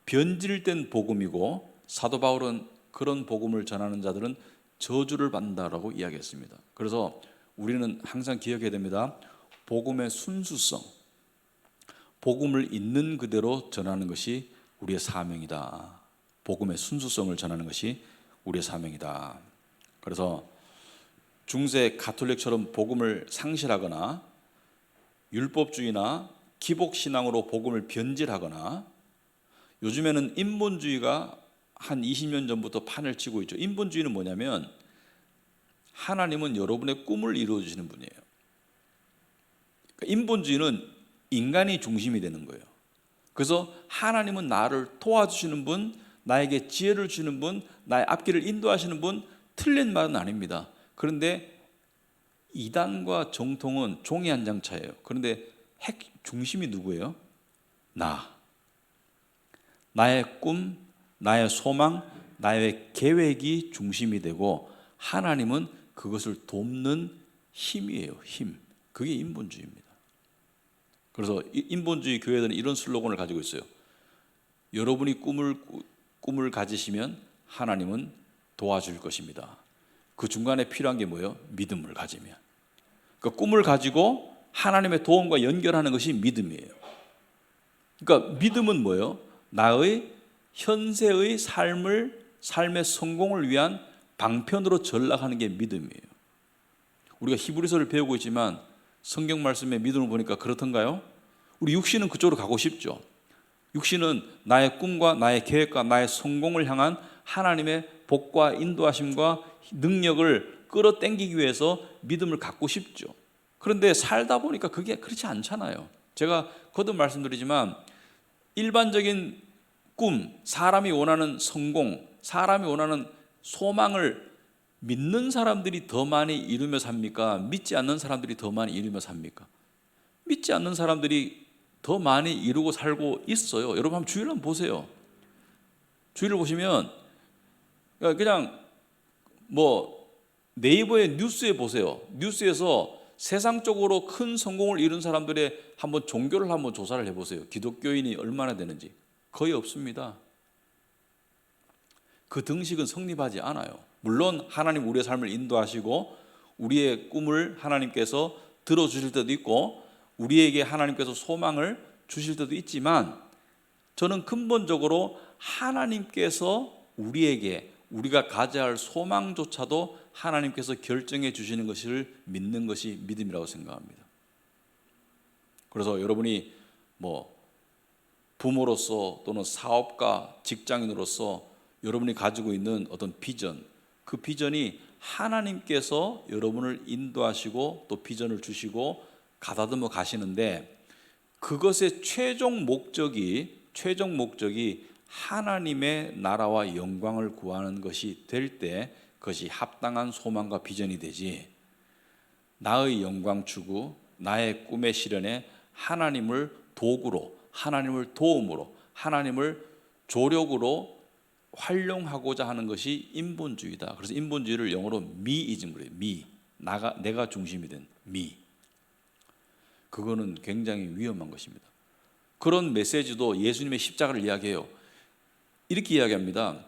변질된 복음이고, 사도 바울은 그런 복음을 전하는 자들은 저주를 받는다라고 이야기했습니다. 그래서 우리는 항상 기억해야 됩니다. 복음의 순수성, 복음을 있는 그대로 전하는 것이 우리의 사명이다. 복음의 순수성을 전하는 것이 우리의 사명이다. 그래서 중세 가톨릭처럼 복음을 상실하거나 율법주의나 기복신앙으로 복음을 변질하거나, 요즘에는 인본주의가 한 20년 전부터 판을 치고 있죠. 인본주의는 뭐냐면 하나님은 여러분의 꿈을 이루어주시는 분이에요. 그러니까 인본주의는 인간이 중심이 되는 거예요. 그래서 하나님은 나를 도와주시는 분, 나에게 지혜를 주시는 분, 나의 앞길을 인도하시는 분, 틀린 말은 아닙니다. 그런데 이단과 정통은 종이 한 장 차예요. 그런데 핵 중심이 누구예요? 나의 꿈, 나의 소망, 나의 계획이 중심이 되고, 하나님은 그것을 돕는 힘이에요. 힘. 그게 인본주의입니다. 그래서 인본주의 교회들은 이런 슬로건을 가지고 있어요. 여러분이 꿈을 가지시면 하나님은 도와줄 것입니다. 그 중간에 필요한 게 뭐예요? 믿음을 가지면. 그러니까 꿈을 가지고 하나님의 도움과 연결하는 것이 믿음이에요. 그러니까 믿음은 뭐예요? 나의 현세의 삶의 성공을 위한 방편으로 전락하는 게 믿음이에요. 우리가 히브리서를 배우고 있지만 성경 말씀의 믿음을 보니까 그렇던가요? 우리 육신은 그쪽으로 가고 싶죠. 육신은 나의 꿈과 나의 계획과 나의 성공을 향한 하나님의 복과 인도하심과 능력을 끌어당기기 위해서 믿음을 갖고 싶죠. 그런데 살다 보니까 그게 그렇지 않잖아요. 제가 거듭 말씀드리지만 일반적인 꿈, 사람이 원하는 성공, 사람이 원하는 소망을 믿는 사람들이 더 많이 이루며 삽니까? 믿지 않는 사람들이 더 많이 이루며 삽니까? 믿지 않는 사람들이 더 많이 이루고 살고 있어요. 여러분 한번 주위를 한번 보세요. 주위를 보시면 그냥 네이버의 뉴스에 보세요. 뉴스에서 세상적으로 큰 성공을 이룬 사람들의 한번 종교를 한번 조사를 해보세요. 기독교인이 얼마나 되는지. 거의 없습니다. 그 등식은 성립하지 않아요. 물론 하나님 우리의 삶을 인도하시고 우리의 꿈을 하나님께서 들어주실 때도 있고 우리에게 하나님께서 소망을 주실 때도 있지만, 저는 근본적으로 하나님께서 우리에게 우리가 가져야 할 소망조차도 하나님께서 결정해 주시는 것을 믿는 것이 믿음이라고 생각합니다. 그래서 여러분이 뭐 부모로서 또는 사업가, 직장인으로서 여러분이 가지고 있는 어떤 비전, 그 비전이 하나님께서 여러분을 인도하시고 또 비전을 주시고 가다듬어 가시는데, 그것의 최종 목적이 하나님의 나라와 영광을 구하는 것이 될 때 그것이 합당한 소망과 비전이 되지, 나의 영광 추구, 나의 꿈의 실현에 하나님을 도구로, 하나님을 도움으로, 하나님을 조력으로 활용하고자 하는 것이 인본주의다. 그래서 인본주의를 영어로 미이즘 그래요. 내가 중심이 된 미. 그거는 굉장히 위험한 것입니다. 그런 메시지도 예수님의 십자가를 이야기해요. 이렇게 이야기합니다.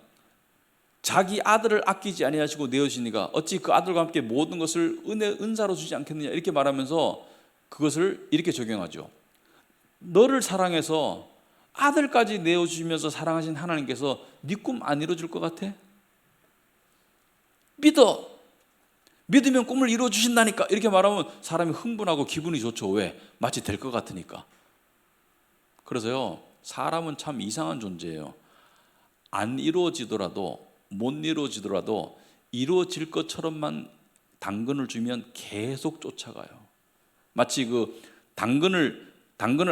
자기 아들을 아끼지 아니하시고 내어주시니까 어찌 그 아들과 함께 모든 것을 은사로 주지 않겠느냐, 이렇게 말하면서 그것을 이렇게 적용하죠. 너를 사랑해서 아들까지 내어주시면서 사랑하신 하나님께서 네 꿈 안 이루어질 것 같아? 믿으면 꿈을 이루어주신다니까, 이렇게 말하면 사람이 흥분하고 기분이 좋죠. 왜? 마치 될 것 같으니까. 그래서요, 사람은 참 이상한 존재예요. 안 이루어지더라도, 못 이루어지더라도 이루어질 것처럼만 당근을 주면 계속 쫓아가요. 마치 그 당근을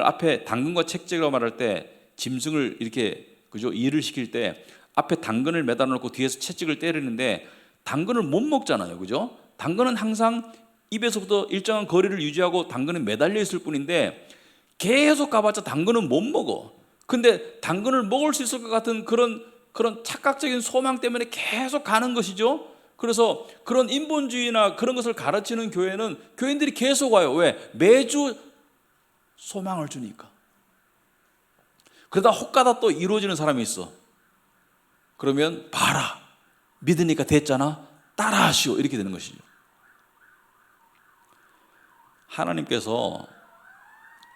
앞에, 당근과 채찍이라고 말할 때 짐승을 이렇게, 그죠? 일을 시킬 때 앞에 당근을 매달아 놓고 뒤에서 채찍을 때리는데 당근을 못 먹잖아요. 그죠? 당근은 항상 입에서부터 일정한 거리를 유지하고 당근은 매달려 있을 뿐인데 계속 가봤자 당근은 못 먹어. 근데 당근을 먹을 수 있을 것 같은 그런 착각적인 소망 때문에 계속 가는 것이죠. 그래서 그런 인본주의나 그런 것을 가르치는 교회는 교인들이 계속 와요. 왜? 매주 소망을 주니까. 그러다 혹가다 또 이루어지는 사람이 있어. 그러면 봐라, 믿으니까 됐잖아, 따라하시오, 이렇게 되는 것이죠. 하나님께서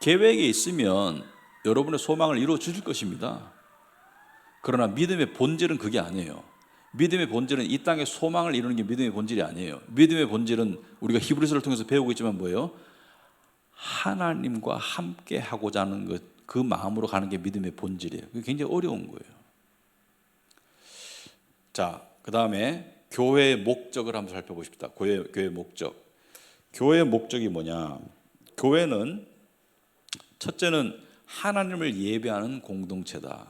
계획에 있으면 여러분의 소망을 이루어 주실 것입니다. 그러나 믿음의 본질은 그게 아니에요. 믿음의 본질은 이 땅에 소망을 이루는 게 믿음의 본질이 아니에요. 믿음의 본질은 우리가 히브리서를 통해서 배우고 있지만 뭐예요? 하나님과 함께 하고자 하는 것, 그 마음으로 가는 게 믿음의 본질이에요. 그게 굉장히 어려운 거예요. 자, 그 다음에 교회의 목적을 한번 살펴보십시다. 교회의 목적. 교회의 목적이 뭐냐? 교회는 첫째는 하나님을 예배하는 공동체다.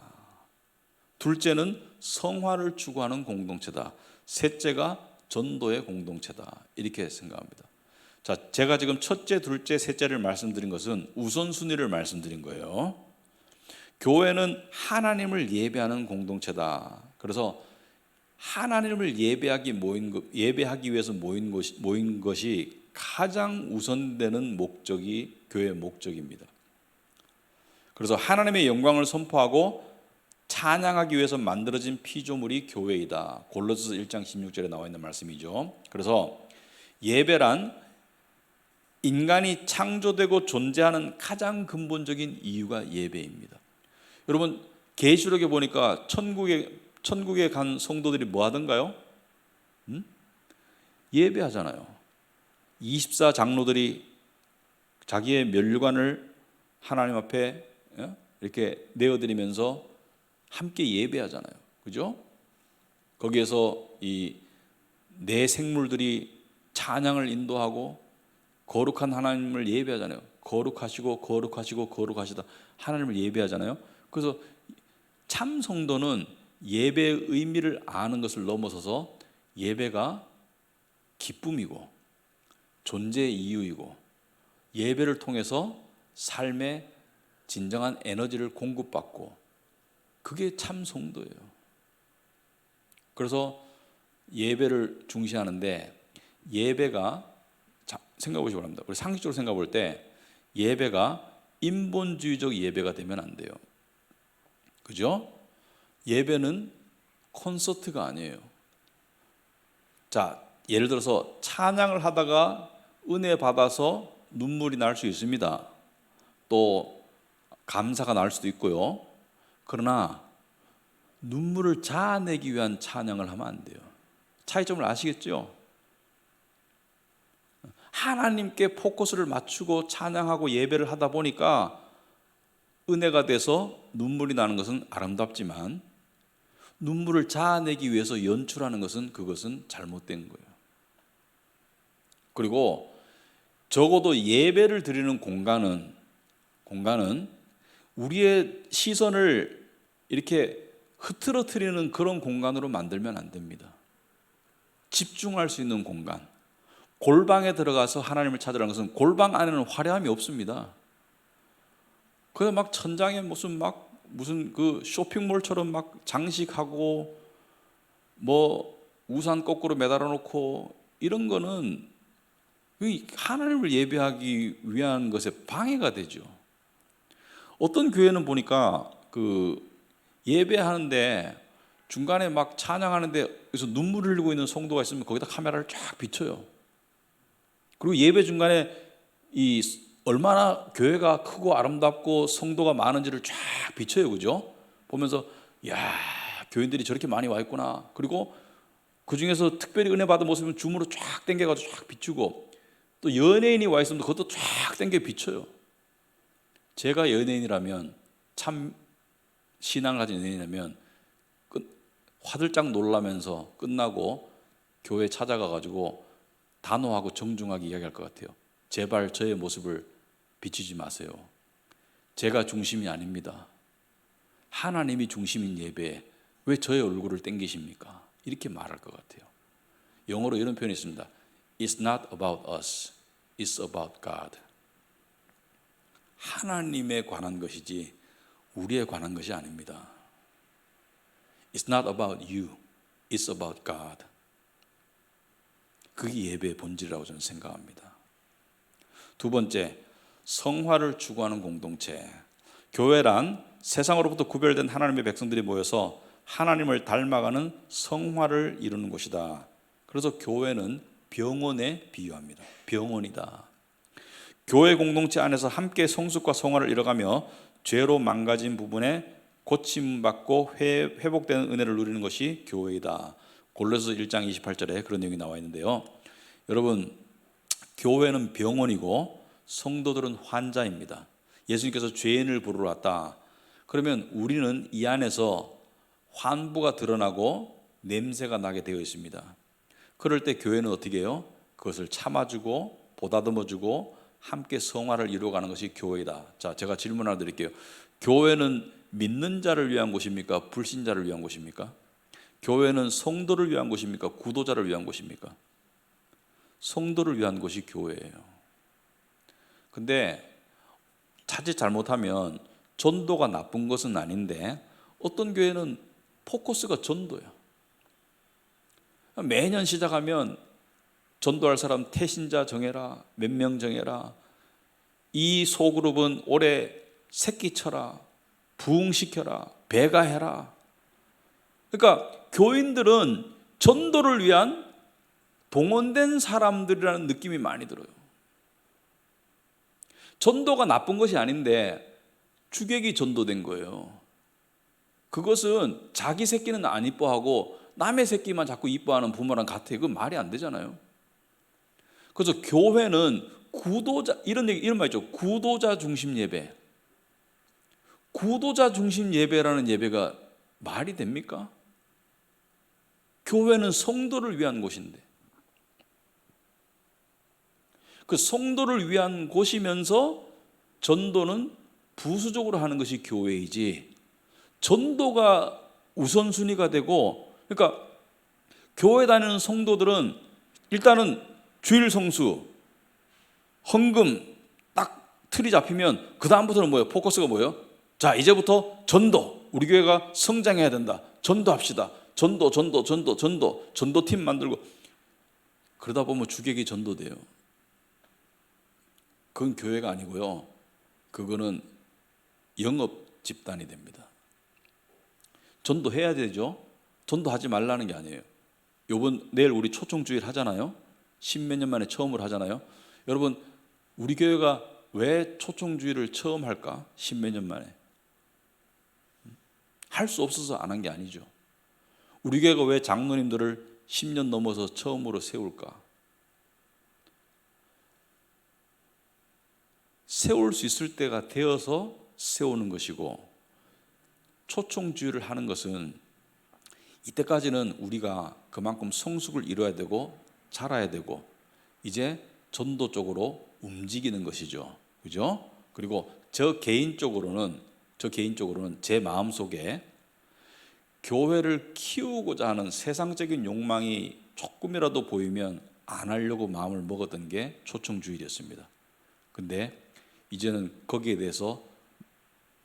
둘째는 성화를 추구하는 공동체다. 셋째가 전도의 공동체다. 이렇게 생각합니다. 자, 제가 지금 첫째, 둘째, 셋째를 말씀드린 것은 우선순위를 말씀드린 거예요. 교회는 하나님을 예배하는 공동체다. 그래서 하나님을 예배하기 위해서 모인 것이 가장 우선되는 목적이 교회의 목적입니다. 그래서 하나님의 영광을 선포하고 찬양하기 위해서 만들어진 피조물이 교회이다. 골로새서 1장 16절에 나와 있는 말씀이죠. 그래서 예배란 인간이 창조되고 존재하는 가장 근본적인 이유가 예배입니다. 여러분, 계시록에 보니까 천국에 간 성도들이 뭐 하던가요? 예배하잖아요. 24장로들이 자기의 멸관을 하나님 앞에 이렇게 내어드리면서 함께 예배하잖아요. 그죠? 거기에서 이 네 생물들이 찬양을 인도하고 거룩한 하나님을 예배하잖아요. 거룩하시고 거룩하시고 거룩하시다, 하나님을 예배하잖아요. 그래서 참 성도는 예배의 의미를 아는 것을 넘어서서 예배가 기쁨이고 존재의 이유이고 예배를 통해서 삶의 진정한 에너지를 공급받고, 그게 참 성도예요. 그래서 예배를 중시하는데, 예배가, 생각해 보시기 바랍니다. 우리 상식적으로 생각해 볼 때 예배가 인본주의적 예배가 되면 안 돼요. 그죠? 예배는 콘서트가 아니에요. 자, 예를 들어서 찬양을 하다가 은혜 받아서 눈물이 날 수 있습니다. 또 감사가 날 수도 있고요. 그러나 눈물을 자아내기 위한 찬양을 하면 안 돼요. 차이점을 아시겠죠? 하나님께 포커스를 맞추고 찬양하고 예배를 하다 보니까 은혜가 돼서 눈물이 나는 것은 아름답지만, 눈물을 자아내기 위해서 연출하는 것은 그것은 잘못된 거예요. 그리고 적어도 예배를 드리는 공간은 우리의 시선을 이렇게 흐트러뜨리는 그런 공간으로 만들면 안 됩니다. 집중할 수 있는 공간. 골방에 들어가서 하나님을 찾으라는 것은 골방 안에는 화려함이 없습니다. 그래서 막 천장에 무슨 그 쇼핑몰처럼 막 장식하고 뭐 우산 거꾸로 매달아 놓고 이런 거는 하나님을 예배하기 위한 것에 방해가 되죠. 어떤 교회는 보니까 그 예배하는데 중간에 막 찬양하는데 그래서 눈물 흘리고 있는 성도가 있으면 거기다 카메라를 쫙 비춰요. 그리고 예배 중간에 얼마나 교회가 크고 아름답고 성도가 많은지를 쫙 비춰요, 그죠? 보면서 야, 교인들이 저렇게 많이 와 있구나. 그리고 그 중에서 특별히 은혜 받은 모습은 줌으로 쫙 당겨가지고 쫙 비추고, 또 연예인이 와 있으면 그것도 쫙 당겨 비춰요. 제가 연예인이라면, 참 신앙을 가진 연예인이라면 화들짝 놀라면서 끝나고 교회 찾아가가지고 단호하고 정중하게 이야기할 것 같아요. 제발 저의 모습을 비추지 마세요. 제가 중심이 아닙니다. 하나님이 중심인 예배에 왜 저의 얼굴을 땡기십니까? 이렇게 말할 것 같아요. 영어로 이런 표현이 있습니다. It's not about us, it's about God. 하나님에 관한 것이지 우리에 관한 것이 아닙니다. It's not about you, it's about God. 그게 예배의 본질이라고 저는 생각합니다. 두 번째, 성화를 추구하는 공동체. 교회란 세상으로부터 구별된 하나님의 백성들이 모여서 하나님을 닮아가는 성화를 이루는 곳이다. 그래서 교회는 병원에 비유합니다. 병원이다. 교회 공동체 안에서 함께 성숙과 성화를 이뤄가며 죄로 망가진 부분에 고침받고 회복되는 은혜를 누리는 것이 교회이다. 골로새서 1장 28절에 그런 내용이 나와 있는데요. 여러분, 교회는 병원이고 성도들은 환자입니다. 예수님께서 죄인을 부르러 왔다. 그러면 우리는 이 안에서 환부가 드러나고 냄새가 나게 되어 있습니다. 그럴 때 교회는 어떻게 해요? 그것을 참아주고 보다듬어주고 함께 성화를 이루어가는 것이 교회이다. 자, 제가 질문 하나 드릴게요. 교회는 믿는 자를 위한 곳입니까? 불신자를 위한 곳입니까? 교회는 성도를 위한 곳입니까? 구도자를 위한 곳입니까? 성도를 위한 곳이 교회예요. 근데 자칫 잘못하면 전도가 나쁜 것은 아닌데 어떤 교회는 포커스가 전도예요. 매년 시작하면 전도할 사람 태신자 정해라, 몇 명 정해라, 이 소그룹은 올해 새끼 쳐라, 부흥시켜라, 배가해라. 그러니까 교인들은 전도를 위한 동원된 사람들이라는 느낌이 많이 들어요. 전도가 나쁜 것이 아닌데 주객이 전도된 거예요. 그것은 자기 새끼는 안 이뻐하고 남의 새끼만 자꾸 이뻐하는 부모랑 같아요. 그건 말이 안 되잖아요. 그래서 교회는 구도자, 이런 말 있죠. 구도자 중심 예배. 구도자 중심 예배라는 예배가 말이 됩니까? 교회는 성도를 위한 곳인데, 그 성도를 위한 곳이면서 전도는 부수적으로 하는 것이 교회이지, 전도가 우선순위가 되고, 그러니까 교회 다니는 성도들은 일단은 주일 성수, 헌금 딱 틀이 잡히면 그 다음부터는 뭐예요? 포커스가 뭐예요? 자, 이제부터 전도, 우리 교회가 성장해야 된다. 전도합시다. 전도팀 만들고, 그러다 보면 주객이 전도돼요. 그건 교회가 아니고요. 그거는 영업 집단이 됩니다. 전도해야 되죠. 전도하지 말라는 게 아니에요. 내일 우리 초청주일 하잖아요. 10몇 년 만에 처음으로 하잖아요. 여러분, 우리 교회가 왜 초청주일을 처음 할까? 10몇 년 만에. 할 수 없어서 안 한 게 아니죠. 우리 교회가 왜 장로님들을 10년 넘어서 처음으로 세울까? 세울 수 있을 때가 되어서 세우는 것이고, 초청주의를 하는 것은 이때까지는 우리가 그만큼 성숙을 이뤄야 되고 자라야 되고 이제 전도 쪽으로 움직이는 것이죠. 그죠? 그리고 저 개인적으로는 제 마음속에 교회를 키우고자 하는 세상적인 욕망이 조금이라도 보이면 안 하려고 마음을 먹었던 게 초청주의였습니다. 근데 이제는 거기에 대해서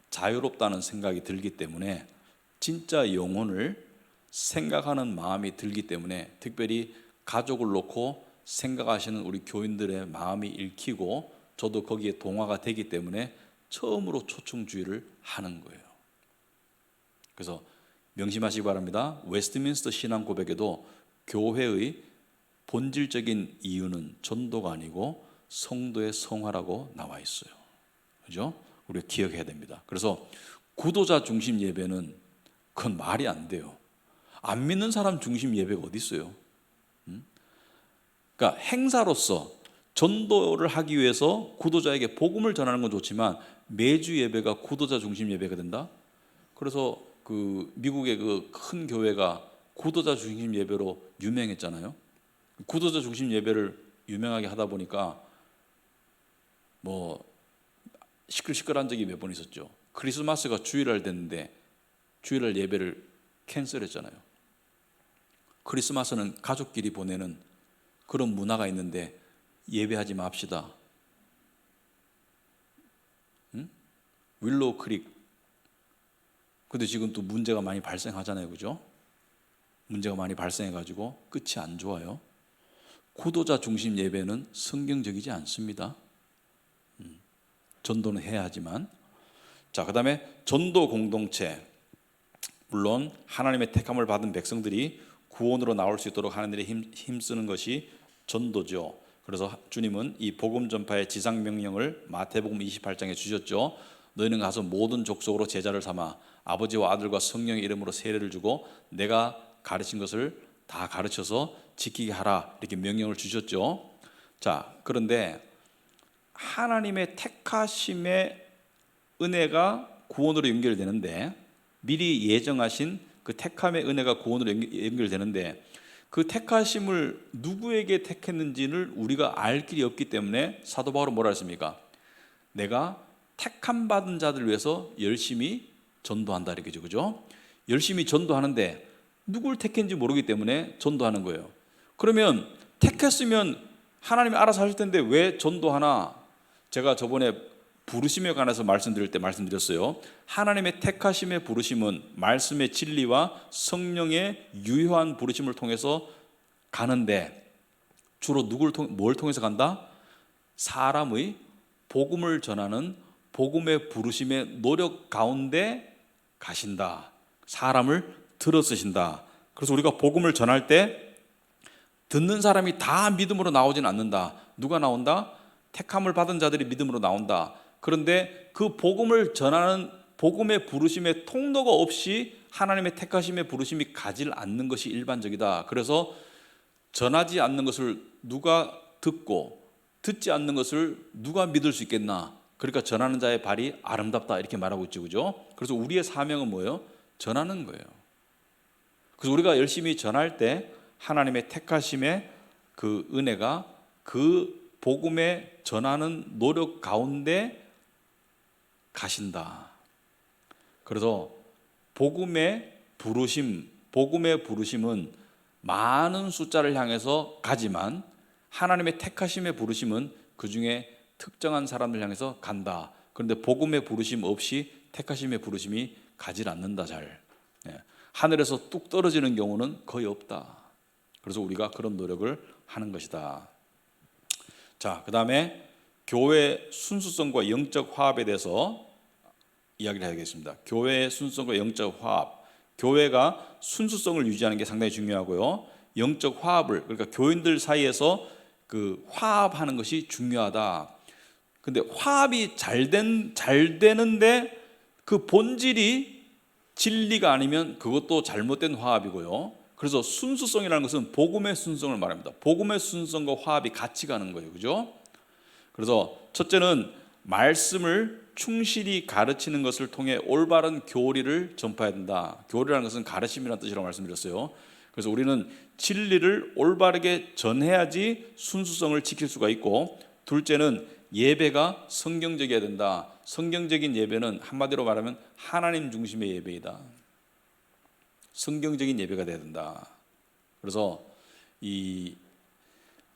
자유롭다는 생각이 들기 때문에, 진짜 영혼을 생각하는 마음이 들기 때문에, 특별히 가족을 놓고 생각하시는 우리 교인들의 마음이 읽히고 저도 거기에 동화가 되기 때문에 처음으로 초청주의를 하는 거예요. 그래서 명심하시기 바랍니다. 웨스트민스터 신앙 고백에도 교회의 본질적인 이유는 전도가 아니고 성도의 성화라고 나와 있어요. 그죠? 우리가 기억해야 됩니다. 그래서 구도자 중심 예배는 그건 말이 안 돼요. 안 믿는 사람 중심 예배가 어디 있어요? 그러니까 행사로서 전도를 하기 위해서 구도자에게 복음을 전하는 건 좋지만 매주 예배가 구도자 중심 예배가 된다? 그래서 그 미국의 그 큰 교회가 구도자 중심 예배로 유명했잖아요. 구도자 중심 예배를 유명하게 하다 보니까 뭐 시끌시끌한 적이 몇 번 있었죠. 크리스마스가 주일날 됐는데 주일날 예배를 캔슬했잖아요. 크리스마스는 가족끼리 보내는 그런 문화가 있는데 예배하지 맙시다. 윌로우 크릭. 근데 지금 또 문제가 많이 발생하잖아요. 그죠? 문제가 많이 발생해가지고 끝이 안 좋아요. 구도자 중심 예배는 성경적이지 않습니다. 전도는 해야 하지만. 자, 그 다음에 전도 공동체. 물론 하나님의 택함을 받은 백성들이 구원으로 나올 수 있도록 하나님이 힘쓰는 것이 전도죠. 그래서 주님은 이 복음 전파의 지상 명령을 마태복음 28장에 주셨죠. 너희는 가서 모든 족속으로 제자를 삼아 아버지와 아들과 성령의 이름으로 세례를 주고 내가 가르친 것을 다 가르쳐서 지키게 하라, 이렇게 명령을 주셨죠. 자, 그런데 하나님의 택하심의 은혜가 구원으로 연결되는데, 미리 예정하신 그 택함의 은혜가 구원으로 연결되는데, 그 택하심을 누구에게 택했는지를 우리가 알 길이 없기 때문에 사도 바울은 뭐라 했습니까? 내가 택함 받은 자들 위해서 열심히 전도한다, 이렇게죠. 그죠? 열심히 전도하는데 누굴 택했는지 모르기 때문에 전도하는 거예요. 그러면 택했으면 하나님이 알아서 하실 텐데 왜 전도하나? 제가 저번에 부르심에 관해서 말씀드릴 때 말씀드렸어요. 하나님의 택하심의 부르심은 말씀의 진리와 성령의 유효한 부르심을 통해서 가는데, 주로 뭘 통해서 간다? 사람의 복음을 전하는 복음의 부르심의 노력 가운데 가신다. 사람을 들어 쓰신다. 그래서 우리가 복음을 전할 때 듣는 사람이 다 믿음으로 나오진 않는다. 누가 나온다? 택함을 받은 자들이 믿음으로 나온다. 그런데 그 복음을 전하는 복음의 부르심의 통로가 없이 하나님의 택하심의 부르심이 가지 않는 것이 일반적이다. 그래서 전하지 않는 것을 누가 듣고 듣지 않는 것을 누가 믿을 수 있겠나? 그러니까 전하는 자의 발이 아름답다, 이렇게 말하고 있죠. 그죠? 그래서 우리의 사명은 뭐예요? 전하는 거예요. 그래서 우리가 열심히 전할 때 하나님의 택하심의 그 은혜가 그 복음의 전하는 노력 가운데 가신다. 그래서 복음의 부르심은 많은 숫자를 향해서 가지만 하나님의 택하심의 부르심은 그 중에 특정한 사람을 향해서 간다. 그런데 복음의 부르심 없이 택하심의 부르심이 가지 않는다. 잘. 하늘에서 뚝 떨어지는 경우는 거의 없다. 그래서 우리가 그런 노력을 하는 것이다. 자, 그 다음에 교회 순수성과 영적 화합에 대해서 이야기를 해야겠습니다. 교회의 순수성과 영적 화합. 교회가 순수성을 유지하는 게 상당히 중요하고요. 영적 화합을, 그러니까 교인들 사이에서 그 화합하는 것이 중요하다. 근데 화합이 잘 되는데 그 본질이 진리가 아니면 그것도 잘못된 화합이고요. 그래서 순수성이라는 것은 복음의 순수성을 말합니다. 복음의 순수성과 화합이 같이 가는 거예요. 그죠? 그래서 첫째는 말씀을 충실히 가르치는 것을 통해 올바른 교리를 전파해야 된다. 교리라는 것은 가르침이라는 뜻이라고 말씀드렸어요. 그래서 우리는 진리를 올바르게 전해야지 순수성을 지킬 수가 있고, 둘째는 예배가 성경적이어야 된다. 성경적인 예배는 한마디로 말하면 하나님 중심의 예배이다. 성경적인 예배가 돼야 된다. 그래서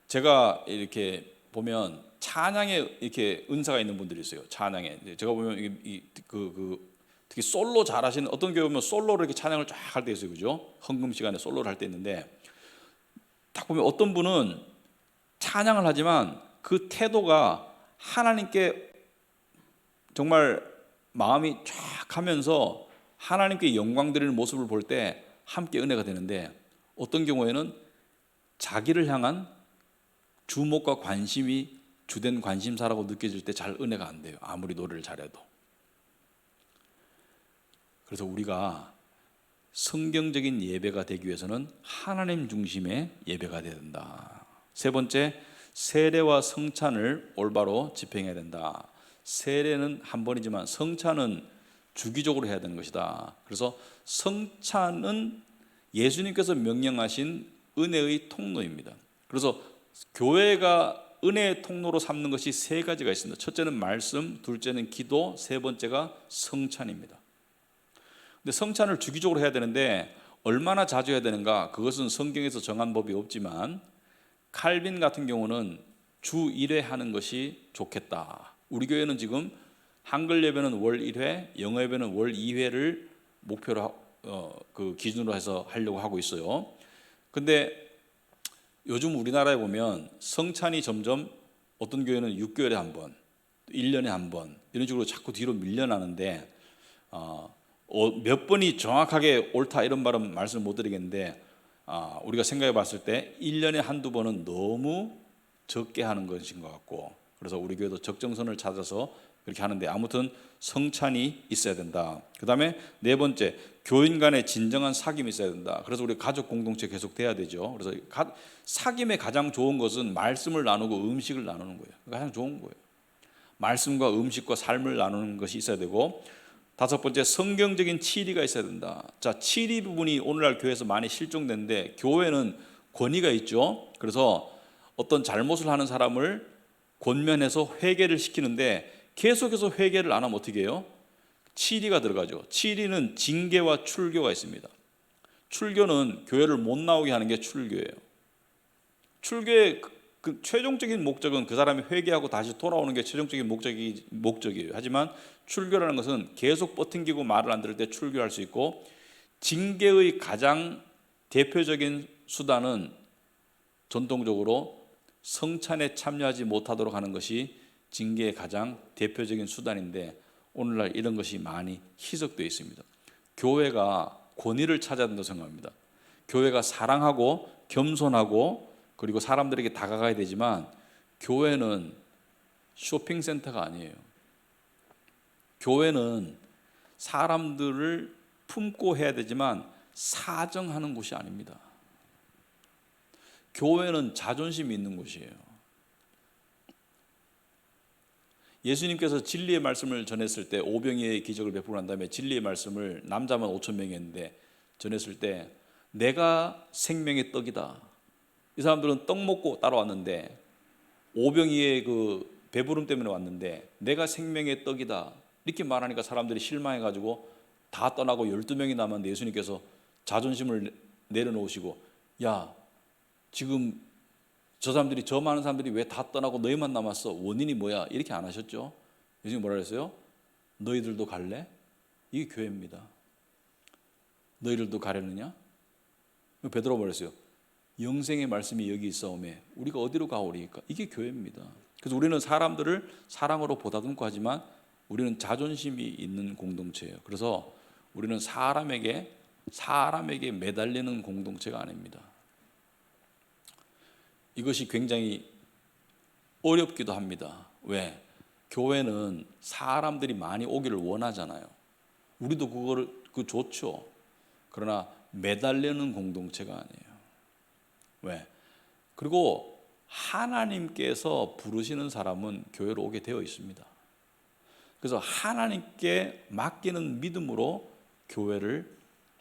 제가 이렇게 보면 찬양에 이렇게 은사가 있는 분들이 있어요. 찬양에 제가 보면 특히 솔로 잘하시는 어떤 교회 보면 솔로로 이렇게 찬양을 쫙 할 때 있어요, 그죠? 헌금 시간에 솔로를 할 때 있는데, 딱 보면 어떤 분은 찬양을 하지만 그 태도가 하나님께 정말 마음이 쫙 하면서 하나님께 영광 드리는 모습을 볼 때 함께 은혜가 되는데, 어떤 경우에는 자기를 향한 주목과 관심이 주된 관심사라고 느껴질 때 잘 은혜가 안 돼요. 아무리 노래를 잘해도. 그래서 우리가 성경적인 예배가 되기 위해서는 하나님 중심의 예배가 되어야 된다. 세 번째, 세례와 성찬을 올바로 집행해야 된다. 세례는 한 번이지만 성찬은 주기적으로 해야 되는 것이다. 그래서 성찬은 예수님께서 명령하신 은혜의 통로입니다. 그래서 교회가 은혜의 통로로 삼는 것이 세 가지가 있습니다. 첫째는 말씀, 둘째는 기도, 세 번째가 성찬입니다. 근데 성찬을 주기적으로 해야 되는데 얼마나 자주 해야 되는가? 그것은 성경에서 정한 법이 없지만 칼빈 같은 경우는 주 1회 하는 것이 좋겠다. 우리 교회는 지금 한글 예배는 월 1회, 영어 예배는 월 2회를 목표로 그 기준으로 해서 하려고 하고 있어요. 근데 요즘 우리나라에 보면 성찬이 점점 어떤 교회는 6개월에 한 번, 1년에 한 번 이런 식으로 자꾸 뒤로 밀려나는데 몇 번이 정확하게 옳다 이런 말씀을 못 드리겠는데 우리가 생각해 봤을 때 1년에 한두 번은 너무 적게 하는 것인 것 같고, 그래서 우리 교회도 적정선을 찾아서 그렇게 하는데, 아무튼 성찬이 있어야 된다. 그 다음에 네 번째, 교인 간의 진정한 사귐이 있어야 된다. 그래서 우리 가족 공동체 계속 돼야 되죠. 그래서 사귐의 가장 좋은 것은 말씀을 나누고 음식을 나누는 거예요. 가장 좋은 거예요. 말씀과 음식과 삶을 나누는 것이 있어야 되고, 다섯 번째, 성경적인 치리가 있어야 된다. 자, 치리 부분이 오늘날 교회에서 많이 실종되는데, 교회는 권위가 있죠. 그래서 어떤 잘못을 하는 사람을 권면해서 회개를 시키는데 계속해서 회개를 안 하면 어떻게 해요? 치리가 들어가죠. 치리는 징계와 출교가 있습니다. 출교는 교회를 못 나오게 하는 게 출교예요. 출교의 그 최종적인 목적은 그 사람이 회개하고 다시 돌아오는 게 최종적인 목적이에요. 하지만 출교라는 것은 계속 버팅기고 말을 안 들을 때 출교할 수 있고, 징계의 가장 대표적인 수단은 전통적으로 성찬에 참여하지 못하도록 하는 것이 징계의 가장 대표적인 수단인데, 오늘날 이런 것이 많이 희석되어 있습니다. 교회가 권위를 찾아야 된다고 생각합니다. 교회가 사랑하고 겸손하고 그리고 사람들에게 다가가야 되지만, 교회는 쇼핑센터가 아니에요. 교회는 사람들을 품고 해야 되지만 사정하는 곳이 아닙니다. 교회는 자존심이 있는 곳이에요. 예수님께서 진리의 말씀을 전했을 때, 오병이의 기적을 베풀고 난 다음에 진리의 말씀을 남자만 5,000명이 했는데 전했을 때, 내가 생명의 떡이다. 이 사람들은 떡 먹고 따라왔는데, 오병이의 그 배부름 때문에 왔는데 내가 생명의 떡이다 이렇게 말하니까 사람들이 실망해가지고 다 떠나고 12명이 남았는데, 예수님께서 자존심을 내려놓으시고, 야, 지금 저 많은 사람들이 왜 다 떠나고 너희만 남았어? 원인이 뭐야? 이렇게 안 하셨죠? 예수님 뭐라 그랬어요? 너희들도 갈래? 이게 교회입니다. 너희들도 가려느냐? 베드로가 말했어요. 영생의 말씀이 여기 있사오매 우리가 어디로 가오리까? 이게 교회입니다. 그래서 우리는 사람들을 사랑으로 보다듬고 하지만 우리는 자존심이 있는 공동체예요. 그래서 우리는 사람에게 매달리는 공동체가 아닙니다. 이것이 굉장히 어렵기도 합니다. 왜? 교회는 사람들이 많이 오기를 원하잖아요. 우리도 그 좋죠. 그러나 매달리는 공동체가 아니에요. 왜? 그리고 하나님께서 부르시는 사람은 교회로 오게 되어 있습니다. 그래서 하나님께 맡기는 믿음으로 교회를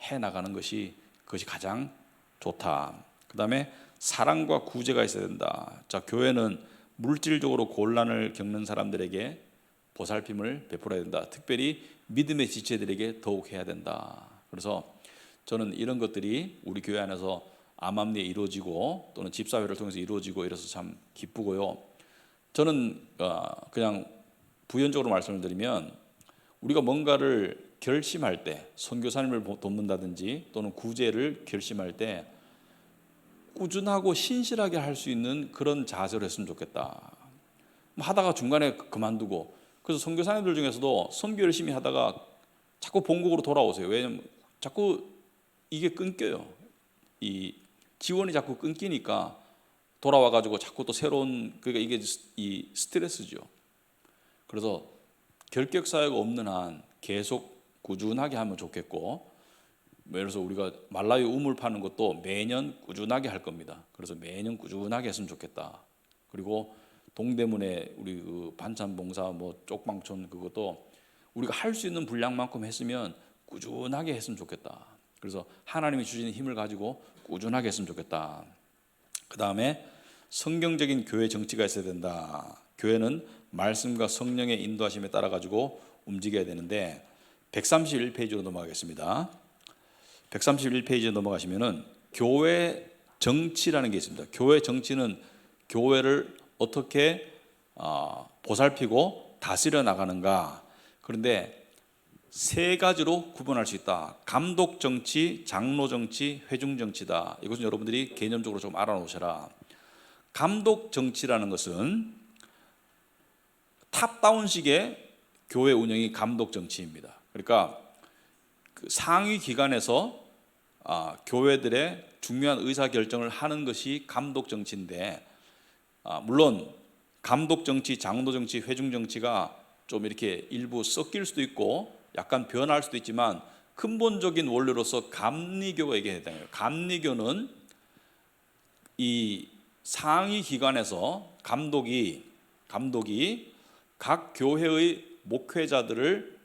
해나가는 것이 그것이 가장 좋다. 그 다음에 사랑과 구제가 있어야 된다. 자, 교회는 물질적으로 곤란을 겪는 사람들에게 보살핌을 베풀어야 된다. 특별히 믿음의 지체들에게 더욱 해야 된다. 그래서 저는 이런 것들이 우리 교회 안에서 암암리에 이루어지고 또는 집사회를 통해서 이루어지고 이래서 참 기쁘고요. 저는 그냥 부연적으로 말씀을 드리면 우리가 뭔가를 결심할 때, 선교사님을 돕는다든지 또는 구제를 결심할 때 꾸준하고 신실하게 할 수 있는 그런 자세로 했으면 좋겠다. 하다가 중간에 그만두고, 그래서 선교사님들 중에서도 선교 열심히 하다가 자꾸 본국으로 돌아오세요. 왜냐면 자꾸 이게 끊겨요. 이 지원이 자꾸 끊기니까 돌아와가지고 자꾸 또 새로운, 그러니까 이게 이 스트레스죠. 그래서 결격 사유가 없는 한 계속 꾸준하게 하면 좋겠고, 예를 들어서 우리가 말라유 우물 파는 것도 매년 꾸준하게 할 겁니다. 그래서 매년 꾸준하게 했으면 좋겠다. 그리고 동대문에 우리 그 반찬 봉사 뭐 쪽방촌 그것도 우리가 할 수 있는 분량만큼 했으면 꾸준하게 했으면 좋겠다. 그래서 하나님이 주시는 힘을 가지고 꾸준하게 했으면 좋겠다. 그 다음에 성경적인 교회 정치가 있어야 된다. 교회는 말씀과 성령의 인도하심에 따라 가지고 움직여야 되는데 131페이지로 넘어가겠습니다. 131페이지에 넘어가시면은 교회 정치라는 게 있습니다. 교회 정치는 교회를 어떻게 보살피고 다스려 나가는가. 그런데 세 가지로 구분할 수 있다. 감독 정치, 장로 정치, 회중 정치다. 이것은 여러분들이 개념적으로 좀 알아놓으셔라. 감독 정치라는 것은 탑다운식의 교회 운영이 감독 정치입니다. 그러니까 그 상위 기관에서 교회들의 중요한 의사 결정을 하는 것이 감독 정치인데, 물론 감독 정치, 장로 정치, 회중 정치가 좀 이렇게 일부 섞일 수도 있고 약간 변할 수도 있지만 근본적인 원리로서 감리교에게 해당해요. 감리교는 이 상위 기관에서 감독이 각 교회의 목회자들을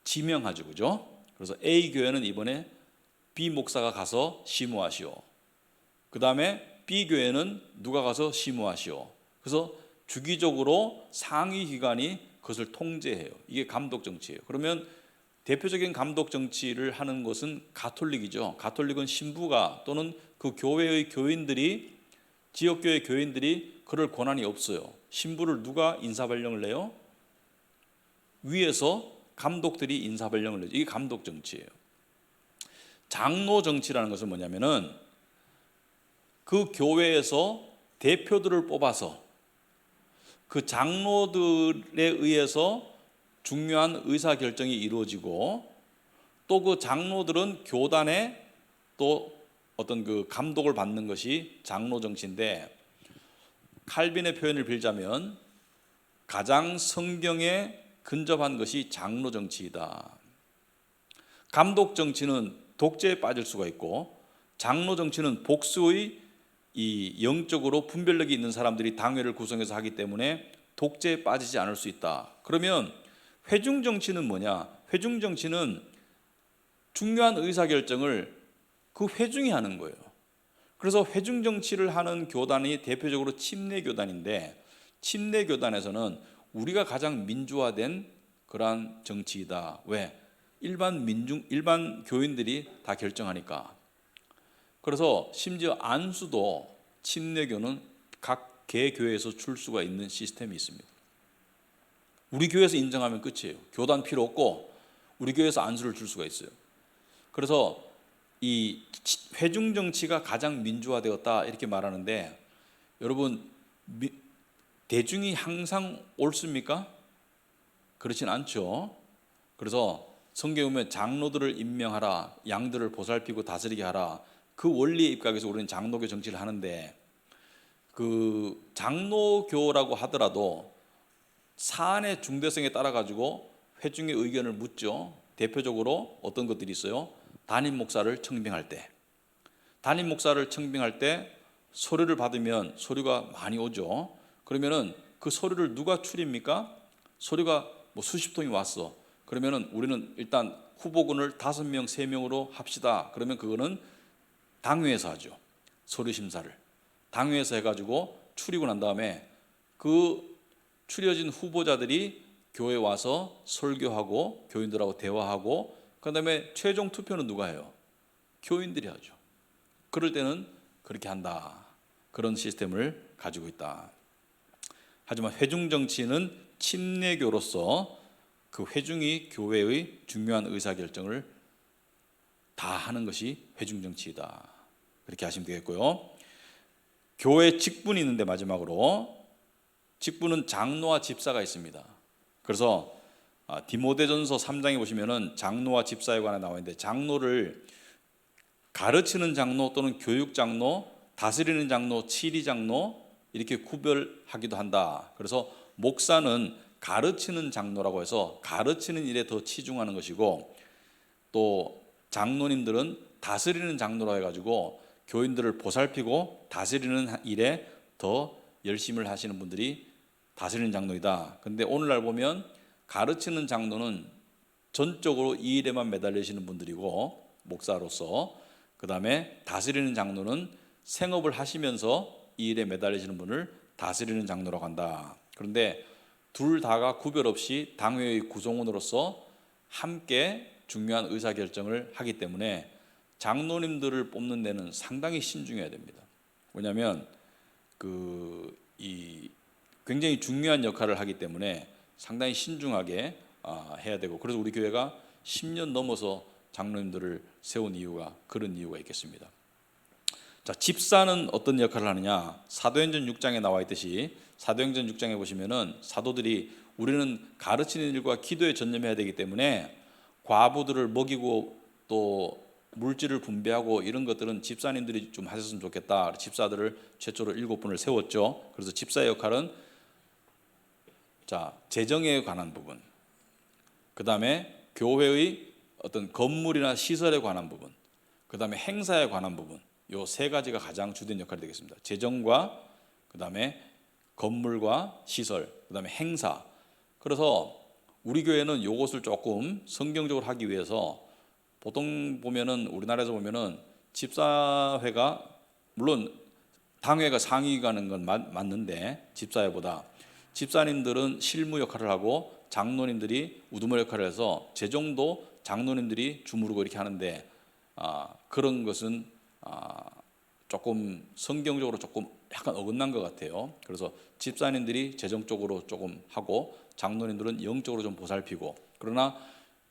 지명하죠, 그죠? 그래서 A 교회는 이번에 B 목사가 가서 심우하시오. 그 다음에 B 교회는 누가 가서 심우하시오. 그래서 주기적으로 상위 기관이 그것을 통제해요. 이게 감독 정치예요. 그러면 대표적인 감독 정치를 하는 것은 가톨릭이죠. 가톨릭은 신부가 또는 그 교회의 교인들이, 지역교회 교인들이 그럴 권한이 없어요. 신부를 누가 인사발령을 내요? 위에서 감독들이 인사발령을 내죠. 이게 감독 정치예요. 장로 정치라는 것은 뭐냐면은 그 교회에서 대표들을 뽑아서 그 장로들에 의해서 중요한 의사결정이 이루어지고, 또 그 장로들은 교단에 또 어떤 그 감독을 받는 것이 장로 정치인데, 칼빈의 표현을 빌자면 가장 성경에 근접한 것이 장로 정치이다. 감독 정치는 독재에 빠질 수가 있고, 장로 정치는 복수의 이 영적으로 분별력이 있는 사람들이 당회를 구성해서 하기 때문에 독재에 빠지지 않을 수 있다. 그러면 회중 정치는 뭐냐? 회중 정치는 중요한 의사결정을 그 회중이 하는 거예요. 그래서 회중 정치를 하는 교단이 대표적으로 침례교단인데, 침례교단에서는 우리가 가장 민주화된 그러한 정치이다. 왜? 일반 교인들이 다 결정하니까. 그래서 심지어 안수도 침례교는 각 개교회에서 줄 수가 있는 시스템이 있습니다. 우리 교회에서 인정하면 끝이에요. 교단 필요 없고 우리 교회에서 안수를 줄 수가 있어요. 그래서 이 회중 정치가 가장 민주화되었다 이렇게 말하는데, 여러분 대중이 항상 옳습니까? 그렇진 않죠. 그래서 성경에 보면 장로들을 임명하라, 양들을 보살피고 다스리게 하라, 그 원리에 입각해서 우리는 장로교 정치를 하는데, 그 장로교라고 하더라도 사안의 중대성에 따라 가지고 회중의 의견을 묻죠. 대표적으로 어떤 것들이 있어요? 담임 목사를 청빙할 때, 담임 목사를 청빙할 때 서류를 받으면 서류가 많이 오죠. 그러면은 그 서류를 누가 추립니까? 서류가 뭐 수십 통이 왔어. 그러면은 우리는 일단 후보군을 5명, 3명으로 합시다. 그러면 그거는 당회에서 하죠. 서류 심사를 당회에서 해가지고 추리고 난 다음에 그 추려진 후보자들이 교회에 와서 설교하고 교인들하고 대화하고, 그 다음에 최종 투표는 누가 해요? 교인들이 하죠. 그럴 때는 그렇게 한다. 그런 시스템을 가지고 있다. 하지만 회중 정치는 침례교로서 그 회중이 교회의 중요한 의사결정을 다 하는 것이 회중 정치이다. 그렇게 하시면 되겠고요. 교회 직분이 있는데 마지막으로 직분은 장로와 집사가 있습니다. 그래서 디모데전서 3장에 보시면은 장로와 집사에 관해 나와 있는데, 장로를 가르치는 장로 또는 교육 장로, 다스리는 장로, 치리 장로 이렇게 구별하기도 한다. 그래서 목사는 가르치는 장로라고 해서 가르치는 일에 더 치중하는 것이고, 또 장로님들은 다스리는 장로라 해가지고 교인들을 보살피고 다스리는 일에 더 열심을 하시는 분들이 다스리는 장로이다. 근데 오늘날 보면 가르치는 장로는 전적으로 이 일에만 매달리시는 분들이고, 목사로서, 그 다음에 다스리는 장로는 생업을 하시면서 이 일에 매달리시는 분을 다스리는 장로라고 한다. 그런데 둘 다가 구별 없이 당회의 구성원으로서 함께 중요한 의사결정을 하기 때문에 장로님들을 뽑는 데는 상당히 신중해야 됩니다. 왜냐하면 굉장히 중요한 역할을 하기 때문에 상당히 신중하게 해야 되고, 그래서 우리 교회가 10년 넘어서 장로님들을 세운 이유가 그런 이유가 있겠습니다. 자, 집사는 어떤 역할을 하느냐? 사도행전 6장에 나와 있듯이 사도행전 6장에 보시면은 사도들이 우리는 가르치는 일과 기도에 전념해야 되기 때문에 과부들을 먹이고 또 물질을 분배하고 이런 것들은 집사님들이 좀 하셨으면 좋겠다. 집사들을 최초로 7분을 세웠죠. 그래서 집사의 역할은 재정에 관한 부분, 그 다음에 교회의 어떤 건물이나 시설에 관한 부분, 그 다음에 행사에 관한 부분, 요 3가지가 가장 주된 역할이 되겠습니다. 재정과 그 다음에 건물과 시설, 그 다음에 행사. 그래서 우리 교회는 요것을 조금 성경적으로 하기 위해서 보통 보면은 우리나라에서 보면은 집사회가, 물론 당회가 상위가 하는 건 맞는데 집사회보다 집사님들은 실무 역할을 하고 장로님들이 우두머리 역할을 해서 재정도 장로님들이 주무르고 이렇게 하는데, 그런 것은 조금 성경적으로 조금 약간 어긋난 것 같아요. 그래서 집사님들이 재정적으로 조금 하고 장로님들은 영적으로 좀 보살피고, 그러나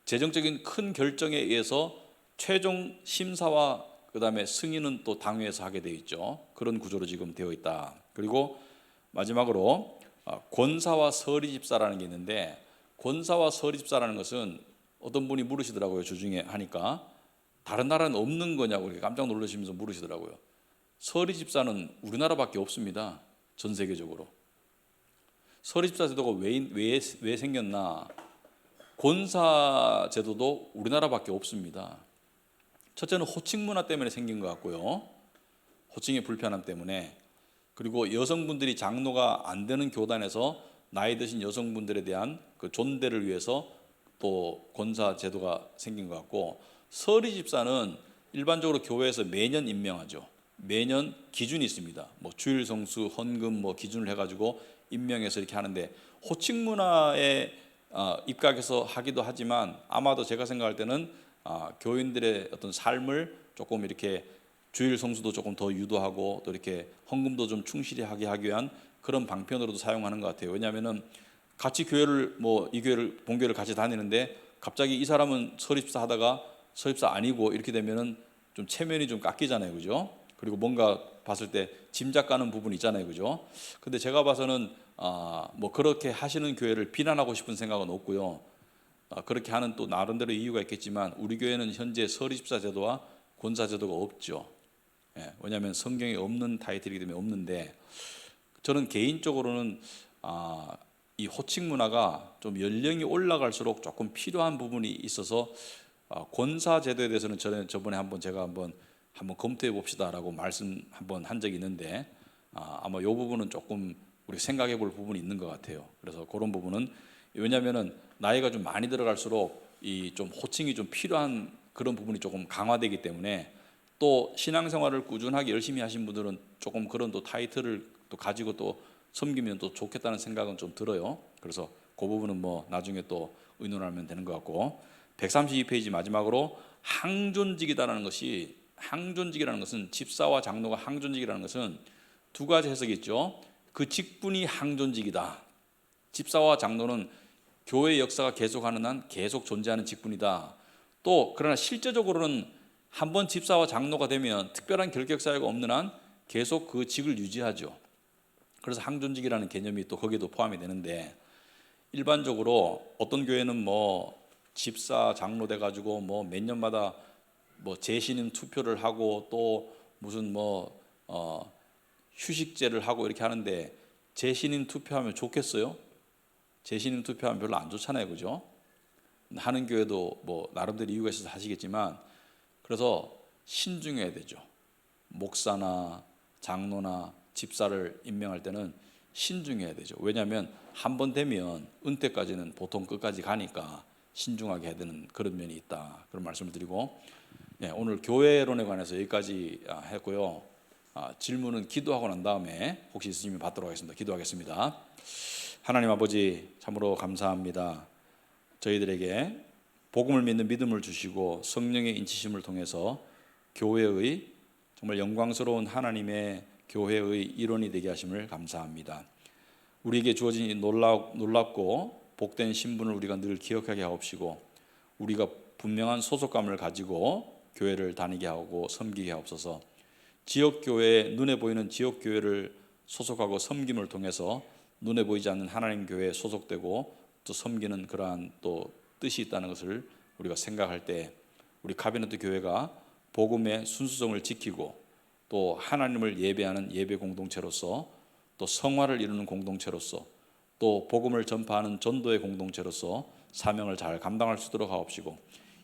재정적인 큰 결정에 의해서 최종 심사와 그 다음에 승인은 또 당회에서 하게 되어 있죠. 그런 구조로 지금 되어 있다. 그리고 마지막으로 권사와 서리집사라는 게 있는데, 권사와 서리집사라는 것은 어떤 분이 물으시더라고요. 주중에 하니까 다른 나라는 없는 거냐고 이렇게 깜짝 놀라시면서 물으시더라고요. 서리집사는 우리나라밖에 없습니다. 전 세계적으로. 서리집사 제도가 왜 생겼나? 권사 제도도 우리나라밖에 없습니다. 첫째는 호칭 문화 때문에 생긴 것 같고요. 호칭의 불편함 때문에. 그리고 여성분들이 장로가 안 되는 교단에서 나이 드신 여성분들에 대한 그 존대를 위해서 또 권사 제도가 생긴 것 같고, 서리 집사는 일반적으로 교회에서 매년 임명하죠. 매년 기준이 있습니다. 뭐 주일 성수, 헌금 뭐 기준을 해가지고 임명해서 이렇게 하는데, 호칭 문화에 입각해서 하기도 하지만 아마도 제가 생각할 때는 교인들의 어떤 삶을 조금 이렇게 주일 성수도 조금 더 유도하고 또 이렇게 헌금도 좀 충실히 하게 하기 위한 그런 방편으로도 사용하는 것 같아요. 왜냐하면은 같이 교회를 이 교회를 본교회를 같이 다니는데 갑자기 이 사람은 서립사 하다가 서립사 아니고 이렇게 되면은 좀 체면이 좀 깎이잖아요, 그죠? 그리고 뭔가 봤을 때 짐작 가는 부분이 있잖아요, 그죠? 근데 제가 봐서는 그렇게 하시는 교회를 비난하고 싶은 생각은 없고요. 그렇게 하는 또 나름대로 이유가 있겠지만 우리 교회는 현재 서리집사 제도와 권사 제도가 없죠. 왜냐하면 성경에 없는 타이틀이기 때문에 없는데, 저는 개인적으로는 이 호칭 문화가 좀 연령이 올라갈수록 조금 필요한 부분이 있어서 권사 제도에 대해서는 저번에 제가 한번 검토해 봅시다라고 말씀 한번 한 적이 있는데 아마 이 부분은 조금 우리 생각해 볼 부분이 있는 것 같아요. 그래서 그런 부분은 왜냐하면은 나이가 좀 많이 들어갈수록 이 좀 호칭이 좀 필요한 그런 부분이 조금 강화되기 때문에 또 신앙생활을 꾸준하게 열심히 하신 분들은 조금 그런 또 타이틀을 또 가지고 또 섬기면 또 좋겠다는 생각은 좀 들어요. 그래서 그 부분은 뭐 나중에 또 의논하면 되는 것 같고 132페이지 마지막으로 항존직이라는 것은 집사와 장로가 항존직이라는 것은 두 가지 해석이 있죠. 그 직분이 항존직이다. 집사와 장로는 교회의 역사가 계속하는 한 계속 존재하는 직분이다. 또 그러나 실제적으로는 한번 집사와 장로가 되면 특별한 결격 사유가 없는 한 계속 그 직을 유지하죠. 그래서 항존직이라는 개념이 또 거기도 포함이 되는데 일반적으로 어떤 교회는 뭐 집사 장로 돼 가지고 뭐 몇 년마다 뭐 재신임 투표를 하고 또 무슨 휴식제를 하고 이렇게 하는데 재신임 투표하면 좋겠어요? 재신임 투표하면 별로 안 좋잖아요, 그죠? 하는 교회도 뭐 나름대로 이유가 있어서 하시겠지만 그래서 신중해야 되죠. 목사나 장로나 집사를 임명할 때는 신중해야 되죠. 왜냐하면 한 번 되면 은퇴까지는 보통 끝까지 가니까 신중하게 해야 되는 그런 면이 있다. 그런 말씀을 드리고 오늘 교회론에 관해서 여기까지 했고요. 질문은 기도하고 난 다음에 혹시 있으시면 받도록 하겠습니다. 기도하겠습니다. 하나님 아버지 참으로 감사합니다. 저희들에게 복음을 믿는 믿음을 주시고 성령의 인치심을 통해서 교회의 정말 영광스러운 하나님의 교회의 일원이 되게 하심을 감사합니다. 우리에게 주어진 이 놀랍고 복된 신분을 우리가 늘 기억하게 하옵시고 우리가 분명한 소속감을 가지고 교회를 다니게 하고 섬기게 하옵소서. 지역교회, 눈에 보이는 지역교회를 소속하고 섬김을 통해서 눈에 보이지 않는 하나님 교회에 소속되고 또 섬기는 그러한 또 뜻이 있다는 것을 우리가 생각할 때 우리 카비넷 교회가 복음의 순수성을 지키고 또 하나님을 예배하는 예배 공동체로서 또 성화를 이루는 공동체로서 또 복음을 전파하는 전도의 공동체로서 사명을 잘 감당할 수 있도록 하옵시고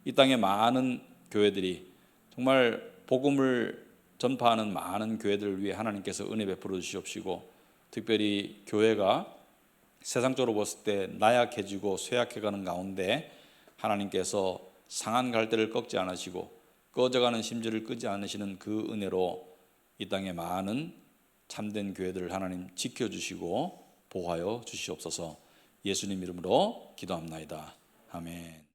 이 땅의 많은 교회들이 정말 복음을 전파하는 많은 교회들을 위해 하나님께서 은혜 베풀어 주시옵시고 특별히 교회가 세상적으로 봤을 때 나약해지고 쇠약해가는 가운데 하나님께서 상한 갈대를 꺾지 않으시고 꺼져가는 심지를 끄지 않으시는 그 은혜로 이 땅에 많은 참된 교회들을 하나님 지켜주시고 보호하여 주시옵소서. 예수님 이름으로 기도합나이다. 아멘.